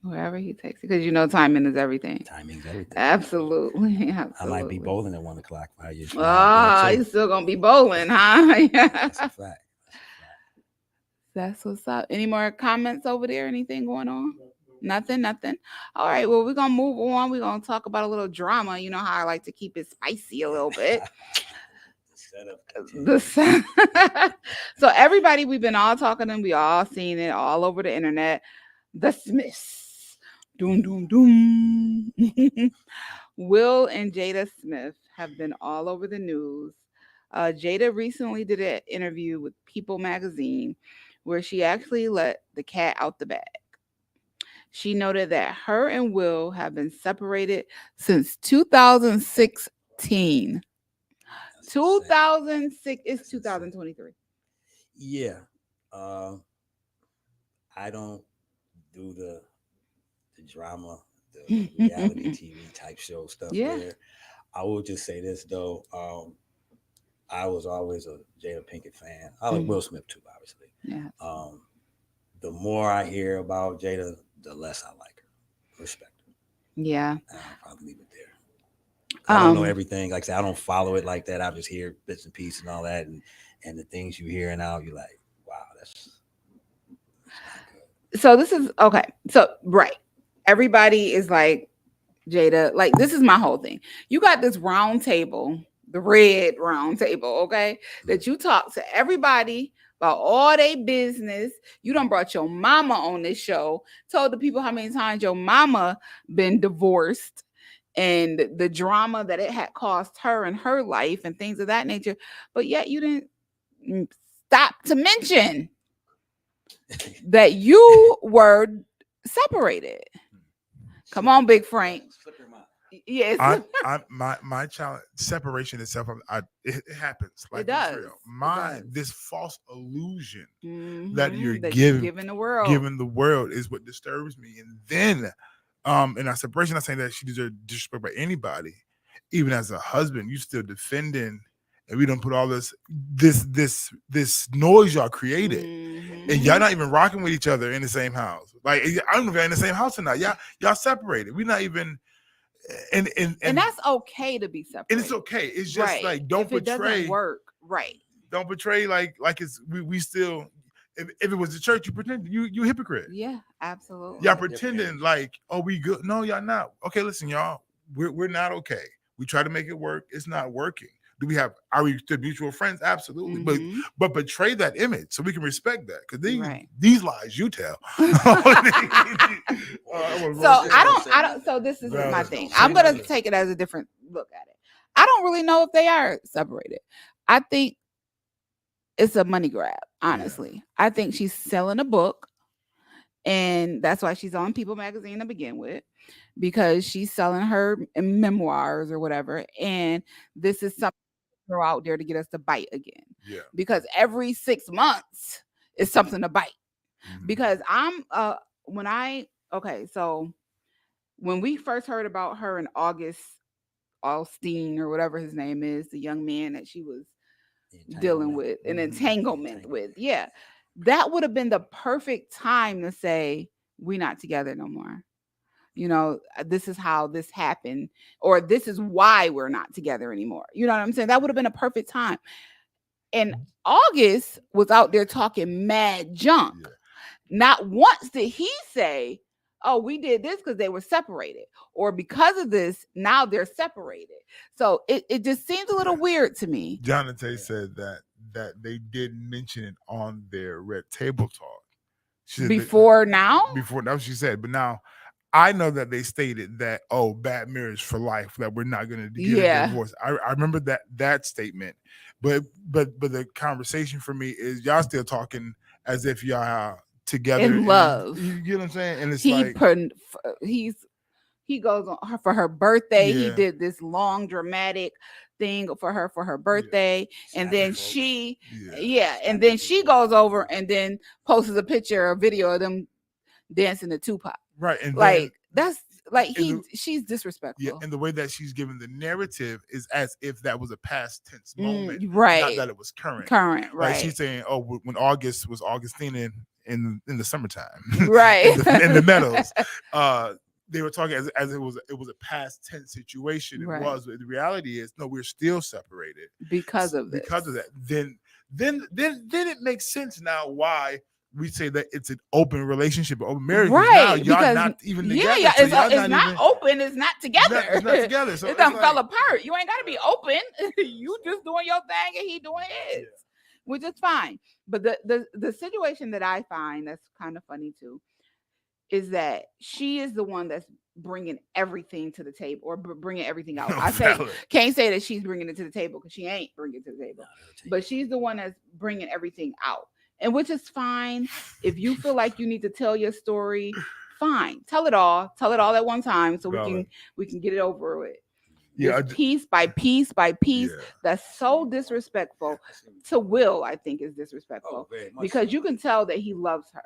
Wherever he takes you, because timing is everything. Timing's everything. Absolutely. I might be bowling at 1 o'clock 5 years from now. You're still gonna be bowling, huh? That's a fact. That's what's up. Any more comments over there? Anything going on? Nothing. All right. Well, we're gonna move on. We're gonna talk about a little drama. You know how I like to keep it spicy a little bit. So everybody, we've been all talking and we all seen it all over the internet. The Smiths. Doom, doom, doom. Will and Jada Smith have been all over the news. Jada recently did an interview with People magazine where she actually let the cat out the bag. She noted that her and Will have been separated since 2016. 2006 is 2023. Yeah. I don't do the drama, the reality TV type show stuff. Yeah. There. I will just say this though. I was always a Jada Pinkett fan. I like Will Smith too, obviously. Yeah. The more I hear about Jada, the less I like her. Respect her. Yeah. I'll probably leave it there. I don't know everything. Like I said, I don't follow it like that. I just hear bits and pieces and all that, and the things you hear now, you're like, wow, that's not good. So this is okay. So right, everybody is like Jada. Like this is my whole thing. You got this round table, the red round table, okay, that you talk to everybody about all their business. You done brought your mama on this show, told the people how many times your mama been divorced and the drama that it had cost her and her life and things of that nature. But yet you didn't stop to mention that you were separated. Come on, Big Frank. Yes. My challenge, separation itself, it happens. Like it does. Real. It does. This false illusion Mm-hmm. that you're giving the world is what disturbs me. And then, in our separation, I'm saying that she deserves disrespect by anybody, even as a husband. You still defending, and we don't put all this noise y'all created, and y'all not even rocking with each other in the same house. Like I don't know if y'all in the same house or not. Y'all separated. We're not even. And that's okay to be separated. And it's okay. It's just right. like don't if portray. It doesn't work. Right. Don't portray like it's we still. If it was the church, you pretend you hypocrite. Yeah, absolutely. Y'all pretending like, oh, we good. No, y'all not. Okay, listen, y'all. We're not okay. We try to make it work. It's not working. are we still mutual friends? Absolutely. Mhm. But portray that image so we can respect that. Because Right. these lies you tell. So I don't. So this is my thing. I'm gonna take it as a different look at it. I don't really know if they are separated. I think it's a money grab. Honestly, I think she's selling a book, and that's why she's on People Magazine to begin with, because she's selling her memoirs or whatever. And this is something throw out there to get us to bite again. Yeah. Because every 6 months is something to bite. Mhm. Because so when we first heard about her and August Alstein or whatever his name is, the young man that she was dealing with an entanglement with, that would have been the perfect time to say, we're not together no more. You know, this is how this happened, or this is why we're not together anymore. You know what I'm saying? That would have been a perfect time. And August was out there talking mad junk. Yeah. Not once did he say, oh, we did this because they were separated, or because of this, now they're separated. So it just seems a little weird to me. Jonathan said that they did mention it on their Red Table Talk. Before now, that's what she said. But now I know that they stated that, bad marriage for life, that we're not going to get a divorce. I remember that statement. But the conversation for me is y'all still talking as if y'all together in love. You get what I'm saying? And it's he goes on for her birthday. He did this long dramatic thing for her birthday, and then she goes over and then posts a picture, a video of them dancing to Tupac. Right, and she's disrespectful. Yeah, and the way that she's given the narrative is as if that was a past tense moment, right? Not that it was current. Right. Like she's saying, when August was Augustine in the summertime, right? in the meadows, they were talking as it was a past tense situation. Right. It was, but the reality is, no, we're still separated because of this. Because of that, then it makes sense now why we say that it's an open relationship, open marriage. Right. Now y'all not even together. Yeah, it's not open. It's not together. It's not together. So it done fell apart. You ain't got to be open. You just doing your thing and he doing his, which is fine. But the situation that I find that's kind of funny too is that she is the one that's bringing everything to the table, or bringing everything out. Can't say that she's bringing it to the table because she ain't bringing it to the table. But she's the one that's bringing everything out. And which is fine. If you feel like you need to tell your story, fine. Tell it all at one time so we can get it over with. Yeah, piece by piece by piece. Yeah. That's so disrespectful to Will. I think is disrespectful because you can tell that he loves her.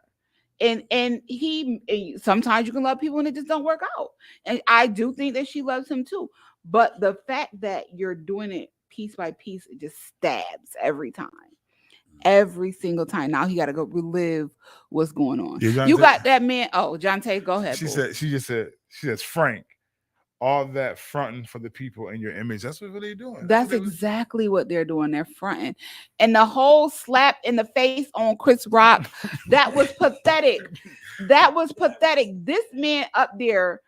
And he sometimes you can love people and it just don't work out. And I do think that she loves him too. But the fact that you're doing it piece by piece, it just stabs every time. Every single time. Now he got to go relive what's going on. Yeah, you got that man. Oh, John Tate, go ahead. She says, Frank, all that fronting for the people in your image. That's what they're doing. That's exactly what they're doing. They're fronting. And the whole slap in the face on Chris Rock, that was pathetic. That was pathetic. This man up there,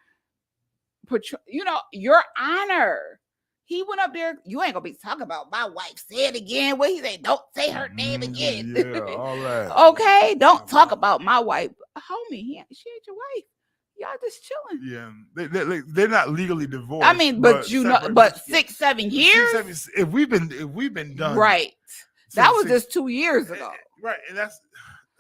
your honor. He went up there. You ain't gonna be talking about my wife. Say it again. What he say? Don't say her name again. Yeah, all right. Okay, don't talk about my wife, homie. She ain't your wife. Y'all just chilling. Yeah, they're not legally divorced. I mean, but 6-7 years. If we've been done right, that was just 2 years ago. Right, and that's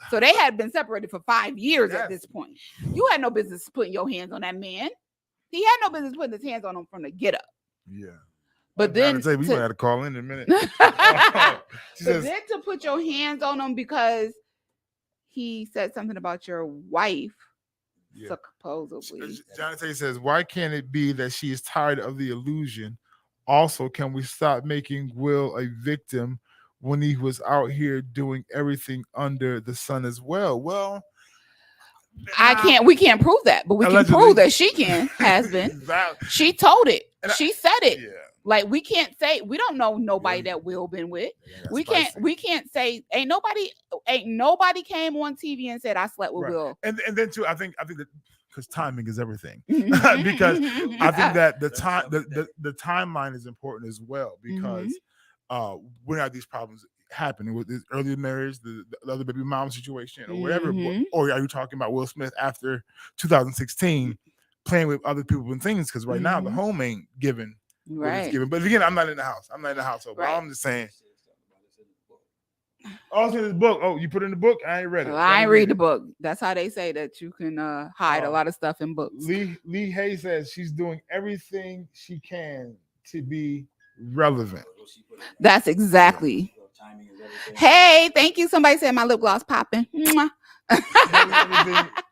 so they had been separated for 5 years at this point. You had no business putting your hands on that man. He had no business putting his hands on him from the get up. Yeah. But then we might have to call in a minute. Then to put your hands on him because he said something about your wife, supposedly. Jonathan says, why can't it be that she is tired of the illusion? Also, can we stop making Will a victim when he was out here doing everything under the sun as well? Well, we can't prove that, but we can prove that she has been. She told it. She said it. Yeah. Like we can't say we don't know nobody that Will been with. We can't say ain't nobody came on TV and said I slept with Will. And then too, I think that because timing is everything. Because I think that the timeline is important as well because when are these problems happening with this early marriage, the other baby mom situation, or whatever? Mhm. Or are you talking about Will Smith after 2016 playing with other people and things? Because right now the Mhm. home ain't giving what it's Right. giving. But again, I'm not in the house. I'm not in the household. But Right. I'm just saying. Oh, it's in this book. Oh, you put it in the book? I ain't read it. Well, I ain't read the book. That's how they say that you can hide a Oh. lot of stuff in books. Lee Hay says she's doing everything she can to be relevant. That's exactly. Hey, thank you. Somebody said my lip gloss popping. Mwah.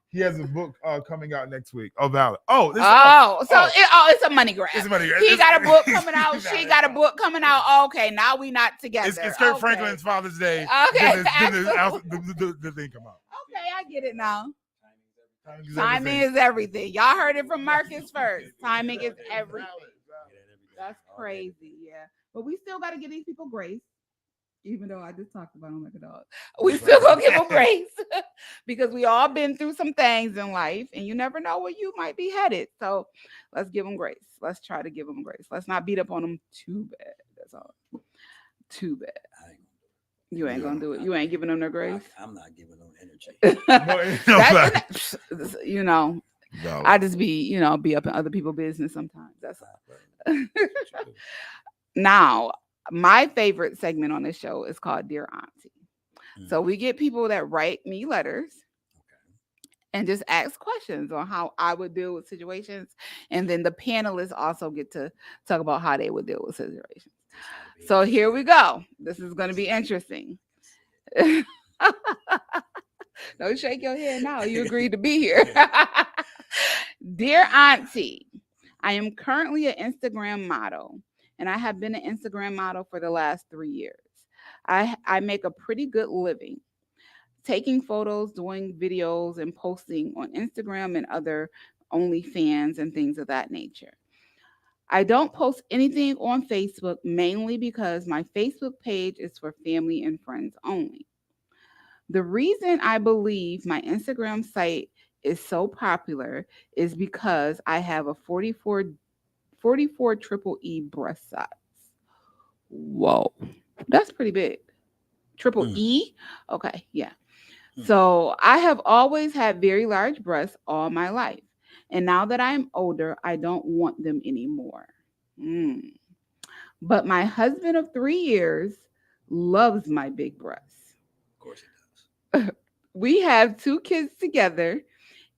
He has a book coming out next week. Oh, valid. Oh, this it's a money grab. It's a money grab. He got a book coming out. She got a book coming out. Okay, now we not together. It's Kirk Franklin's Father's Day. Okay, the thing come out. Okay, I get it now. Timing is everything. Y'all heard it from Marcus first. Timing is everything. That's crazy, yeah. But we still got to give these people grace. Even though I just talked about them like a dog, we still gonna give them grace because we all been through some things in life, and you never know where you might be headed. So let's give them grace. Let's try to give them grace. Let's not beat up on them too bad. That's all. Too bad. You ain't gonna do it. You ain't giving them their grace. I'm not giving them energy. I just be up in other people's business sometimes. That's all. Now, my favorite segment on this show is called Dear Auntie. So we get people that write me letters and just ask questions on how I would deal with situations. And then the panelists also get to talk about how they would deal with situations. So here we go. This is going to be interesting. Don't shake your head now. You agreed to be here. Dear Auntie, I am currently an Instagram model, and I have been an Instagram model for the last 3 years. I make a pretty good living taking photos, doing videos, and posting on Instagram and other OnlyFans and things of that nature. I don't post anything on Facebook mainly because my Facebook page is for family and friends only. The reason I believe my Instagram site is so popular is because I have a 44 triple E breast size. Whoa, that's pretty big. Triple E? Okay, yeah. So I have always had very large breasts all my life. And now that I'm older, I don't want them anymore. But my husband of 3 years loves my big breasts. Of course he does. We have 2 kids together,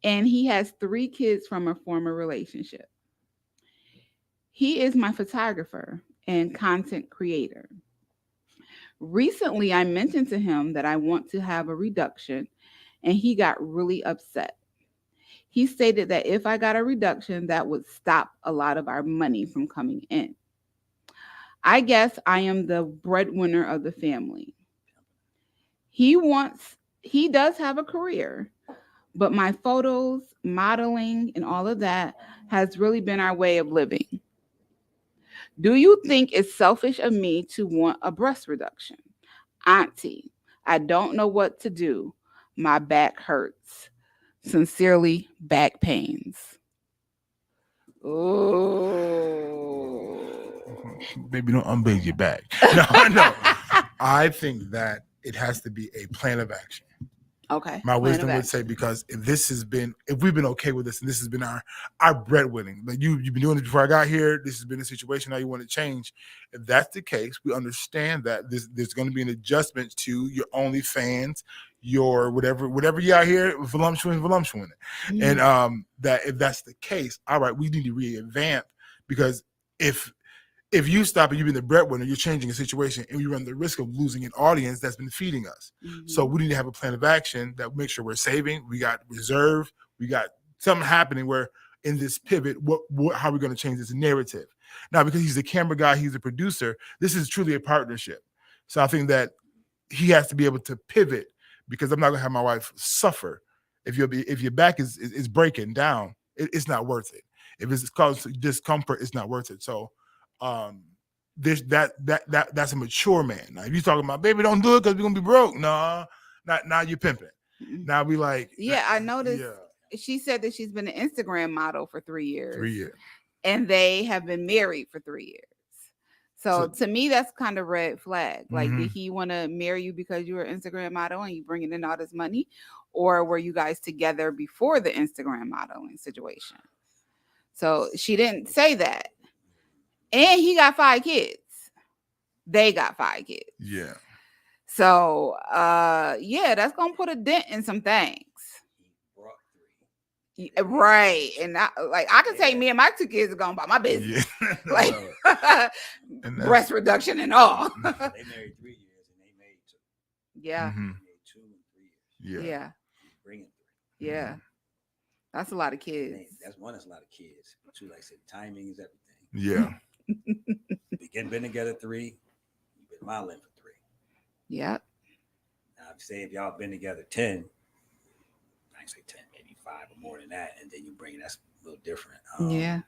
and he has 3 kids from a former relationship. He is my photographer and content creator. Recently, I mentioned to him that I want to have a reduction, and he got really upset. He stated that if I got a reduction, that would stop a lot of our money from coming in. I guess I am the breadwinner of the family. He does have a career, but my photos, modeling, and all of that has really been our way of living. Do you think it's selfish of me to want a breast reduction? Auntie, I don't know what to do. My back hurts. Sincerely, back pains. Oh. Baby, don't unbathe your back. No. I think that it has to be a plan of action. Okay. My wisdom would say, because if we've been okay with this, and this has been our breadwinning, like you've been doing it before I got here, this has been a situation now you want to change. If that's the case, we understand that there's going to be an adjustment to your OnlyFans, your whatever you out here, voluptuous. And that if that's the case, all right, we need to revamp, because if you stop and you've been the breadwinner, you're changing a situation, and we run the risk of losing an audience that's been feeding us. So we need to have a plan of action that makes sure we're saving. We got reserve. We got something happening where in this pivot, how are we going to change this narrative? Now, because he's the camera guy, he's the producer, this is truly a partnership. So I think that he has to be able to pivot, because I'm not going to have my wife suffer. If your back is breaking down, it's not worth it. If it's causing discomfort, it's not worth it. So that's a mature man. Now, if you're talking about, baby, don't do it because we're gonna be broke. No, now you're pimping. Now we like, I noticed. Yeah. She said that she's been an Instagram model for 3 years. 3 years. And they have been married for 3 years. So to me, that's kind of red flag. Like, Mhm. did he want to marry you because you were an Instagram model and you bringing in all this money, or were you guys together before the Instagram modeling situation? So she didn't say that, and he got 5 kids. They got 5 kids. Yeah. So yeah, that's gonna put a dent in some things. He brought 3. Right. And I can say me and my 2 kids are going about my business. Yeah. Like And breast reduction and all. They married 3 years and they made 2. Yeah. Mhm. They made 2 in 3 years. Yeah. Yeah. He's bringing 3. Yeah. That's a lot of kids. That's one. That's a lot of kids. But 2, like I said, timing is everything. Yeah. Been together 3. You've been modeling for 3. Yep. Now, if y'all been together 10, I ain't say 10, maybe 5 or more than that, and then you bring that's a little different. Yeah.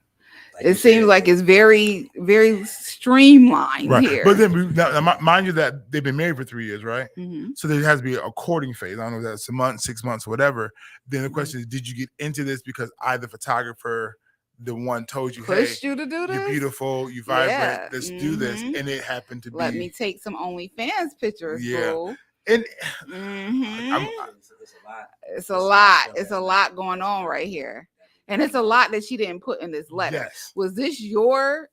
Like It seems like it's very, very streamlined Right. here. But then, now, mind you, that they've been married for 3 years, right? Mhm. So there has to be a courting phase. I don't know if that's a month, 6 months, whatever. Then the Mm-hmm. question is, did you get into this because the photographer, the one told you, Pushed hey, you to do this? you're beautiful, you vibrate, Yeah. let's do this. Mhm. And it happened to Let be. me take some OnlyFans pictures, Yeah. boo. And Mhm. it's a lot. It's a lot. It's a lot going on right here. And it's a lot that she didn't put in this letter. yes. Was this your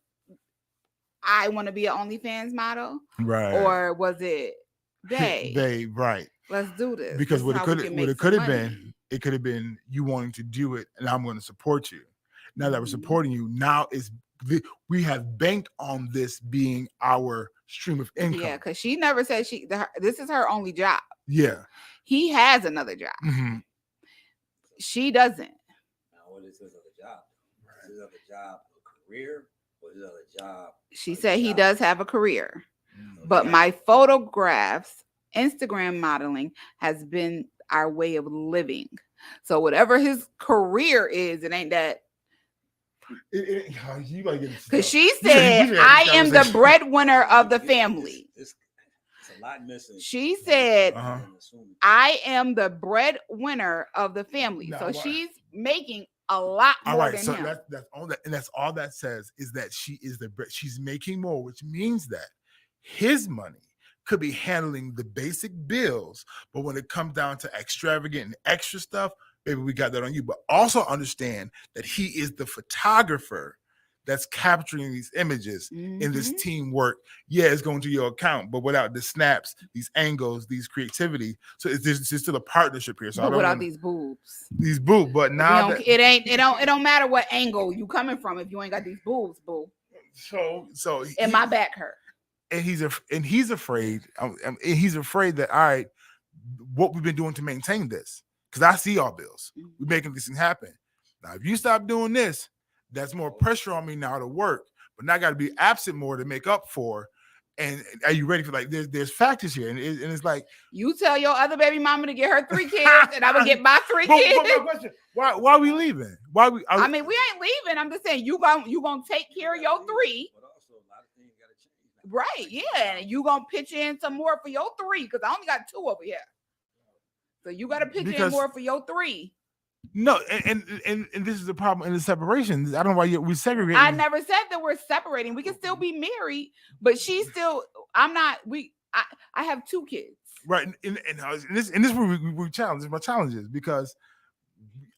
I want to be an OnlyFans model? Right. Or was it they? right. Let's do this. Because This what is it how we could can what make it could some have been, money. it could have been you wanting to do it, and I'm going to support you. Now that we're Mhm. supporting you, now we have banked on this being our stream of income. Yeah, because she never said this is her only job. Yeah. He has another job. Mhm. She doesn't. Now, what is his other job? Is his other job a career? Or his other job? She said he does have a career. Mm. But my photographs, Instagram modeling has been our way of living. So whatever his career is, it ain't that. You gotta get Because she said, I am the breadwinner of the family. It's a lot missing. She said, Uh-huh. I am the breadwinner of the family. Now, So what- she's making a lot All more right, than so him. that's all that, and that's all that says is that she's making more, which means that his money could be handling the basic bills, but when it comes down to extravagant and extra stuff, baby, we got that on you. But also understand that he is the photographer that's capturing these images in this Mhm. teamwork. Yeah, it's going to your account, but without the snaps, these angles, these creativity. So there's still a partnership here. So I But don't without wanna, these boobs. these boo. But If now you don't, it don't matter what angle you coming from if you ain't got these boobs, boo. so And my back hurt. and he's afraid. He's afraid that all right, what we've been doing to maintain this, because I see our bills. We're making this thing happen. Now, if you stop doing this, that's more pressure on me now to work. But now I got to be absent more to make up for. And are you ready for like there's factors here, and it's like You tell your other baby mama to get her 3 kids, and I'm gonna get my 3 but kids. my question, why are we leaving? Why we? I mean, we ain't leaving. I'm just saying you gonna take care of your 3. But also, a lot of things got to change. Right, yeah. And you gonna pitch in some more for your 3 because I only got 2 over here. So you gotta pitch in more for your 3. No, and this is the problem in the separation. I don't know why we segregate. I never said that we're separating. We can still be married, but she's still. I'm not. I have 2 kids. Right, and this is where we challenge. My challenge is because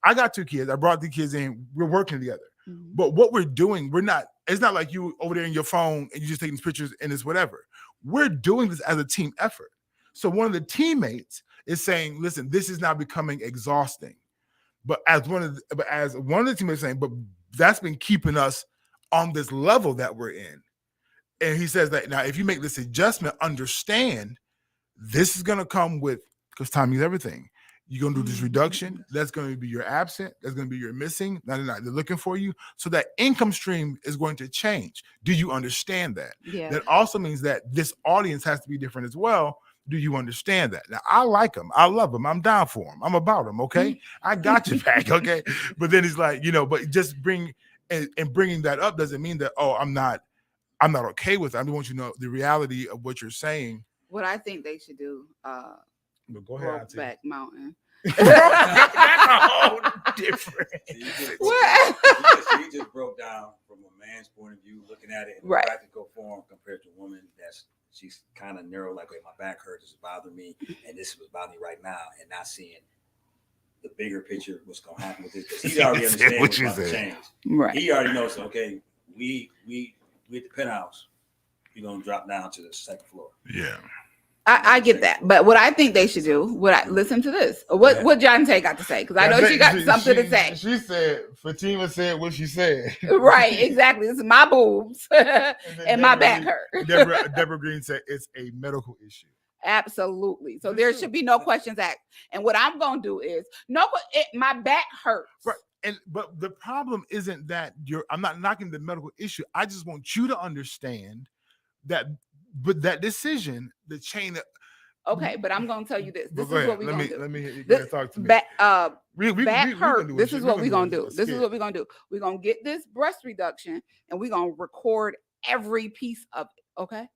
I got 2 kids. I brought the kids in. We're working together. Mhm. But what we're doing, we're not. It's not like you over there in your phone and you just taking these pictures and it's whatever. We're doing this as a team effort. So one of the teammates is saying, "Listen, this is now becoming exhausting." But as one of the teammates saying, "But that's been keeping us on this level that we're in." And he says that now, if you make this adjustment, understand this is going to come with, because time is everything. You're going to do this reduction. That's going to be your absent. That's going to be your missing. They're looking for you. So that income stream is going to change. Do you understand that? Yeah. That also means that this audience has to be different as well. Do you understand that? Now, I like them. I love them. I'm down for them. I'm about them. Okay. I got you back. Okay. But then he's like, but just bringing that up doesn't mean that, oh, I'm not okay with it. I want you to know the reality of what you're saying. What I think they should do, But go ahead, Auntie. Brokeback Mountain. That's a whole different. You just broke down from a man's point of view, looking at it in Right. a practical form compared to a woman she's kind of narrow, like, wait, my back hurts, this is bothering me, and this is bothering me right now, and not seeing the bigger picture, what's going to happen with this, because he already understands what's about to change. Right. He already knows, okay, we at the penthouse, we're going to drop down to the second floor. Yeah. I get that, but what I think they should do, listen to this. What John Tay got to say? Because I know she got something to say. She said, Fatima said what she said. Right, exactly. This is my boobs and my back hurt. Deborah Green said it's a medical issue. Absolutely. So there should be no questions asked. And what I'm gonna do is my back hurts. Right. But the problem isn't that I'm not knocking the medical issue. I just want you to understand that. But that decision, the chain of okay, but I'm gonna tell you this. This is ahead. what we're gonna do. Let me hear you This, talk to me. back We hurt. This is what we're gonna do. This is what we're gonna do. We're gonna get this breast reduction and we're gonna record every piece of it. Okay.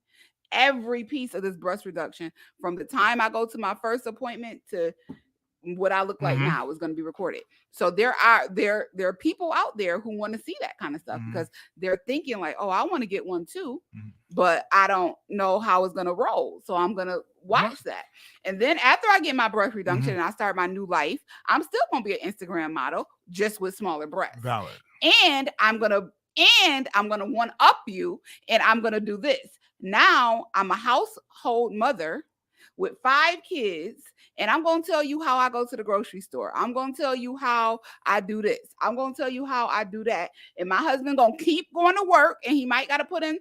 Every piece of this breast reduction from the time I go to my first appointment to what I look like now is going to be recorded. So there are people out there who want to see that kind of stuff because they're thinking like, oh, I want to get one too, but I don't know how it's going to roll. So I'm going to watch that. And then after I get my breast reduction and I start my new life, I'm still going to be an Instagram model just with smaller breasts. Valid. And I'm going to one up you and I'm going to do this. Now I'm a household mother with 5 kids, and I'm going to tell you how I go to the grocery store. I'm going to tell you how I do this. I'm going to tell you how I do that. And my husband going to keep going to work, and he might got to put in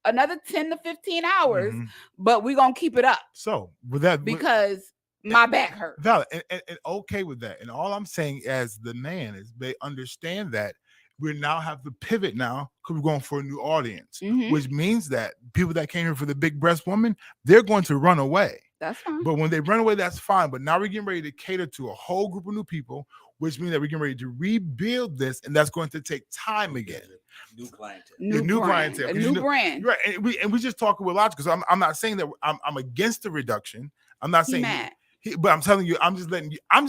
another 10 to 15 hours, but we're going to keep it up. So with that, because my back hurts. Valid, and okay with that. And all I'm saying as the man is they understand that we now have to pivot now because we're going for a new audience, which means that people that came here for the big breast woman, they're going to run away. That's fine. But when they run away, that's fine. But now we're getting ready to cater to a whole group of new people, which means that we're getting ready to rebuild this, and that's going to take time again. New clientele. New clientele. A new brand. Right. And we just talking with logic. So I'm not saying that I'm against the reduction. I'm not saying but I'm telling you, I just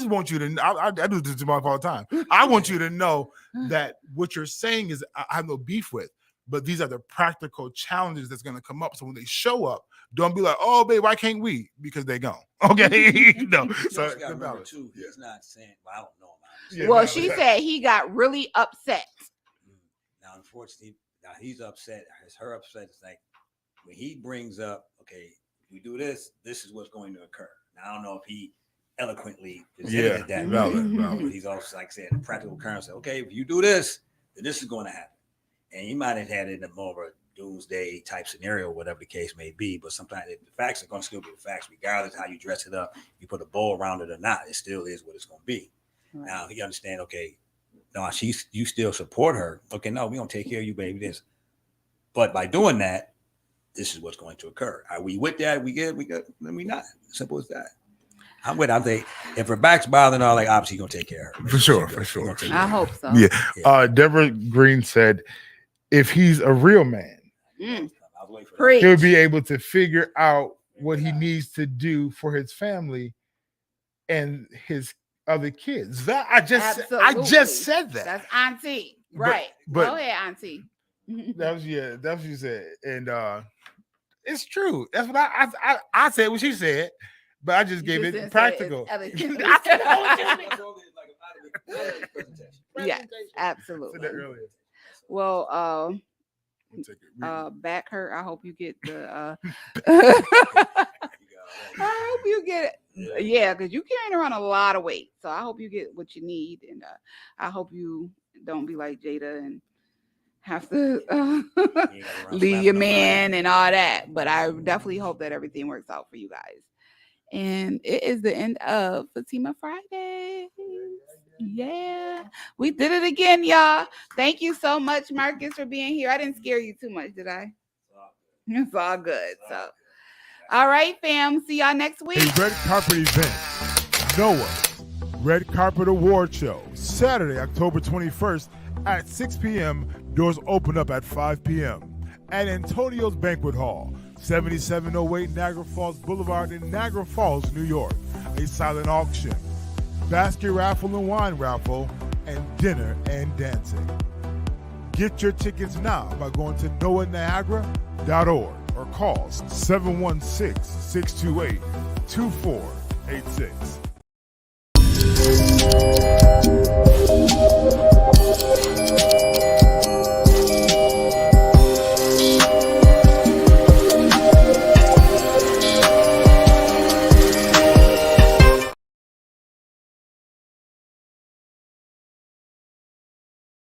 want you to I do this to my all the time. I want you to know that what you're saying is I have no beef with, but these are the practical challenges that's going to come up. So when they show up, don't be like, oh, babe, why can't we? Because they gone. Okay. No. So remember too, he's not saying, well, I don't know about this. Well, she said he got really upset. Now, unfortunately, he's upset. Her upset is like when he brings up, okay, if we do this, this is what's going to occur. Now, I don't know if he eloquently presented that. But he's also like saying the practical occurrence. Okay, if you do this, then this is going to happen. And he might have had it in more of a doomsday type scenario, whatever the case may be. But sometimes the facts are going to still be the facts, regardless of how you dress it up, you put a bow around it or not. It still is what it's going to be. Right. Now he understand. Okay, no, you still support her. Okay, no, we don't take care of you, baby. This, but by doing that, this is what's going to occur. Are we with that? We good? Then we not. Simple as that. I'm with. I think if her back's bothering her, like obviously gonna take care of her. For sure. I hope so. Yeah. Deborah Green said, if he's a real man, he would be able to figure out what he needs to do for his family and his other kids. That I just said that. That's Auntie, right? But go ahead, Auntie. That's what she said, and it's true. That's what I said. What she said, but I just gave it practical. Yeah, absolutely. Well, back hurt. I hope you get the. I hope you get it. Yeah, because you're carrying around a lot of weight, so I hope you get what you need, and I hope you don't be like Jada and have to leave your man and all that. But I definitely hope that everything works out for you guys. And it is the end of Fatima Friday. Yeah, we did it again, y'all. Thank you so much, Marcus, for being here. I didn't scare you too much, did I? It's all good. So, all right, fam. See y'all next week. A red carpet event. Noah Red Carpet Award Show. Saturday, October 21st at 6 p.m. Doors open up at 5 p.m. at Antonio's Banquet Hall. 7708 Niagara Falls Boulevard in Niagara Falls, New York. A silent auction, basket raffle and wine raffle, and dinner and dancing. Get your tickets now by going to noahniagara.org or call 716-628-2486.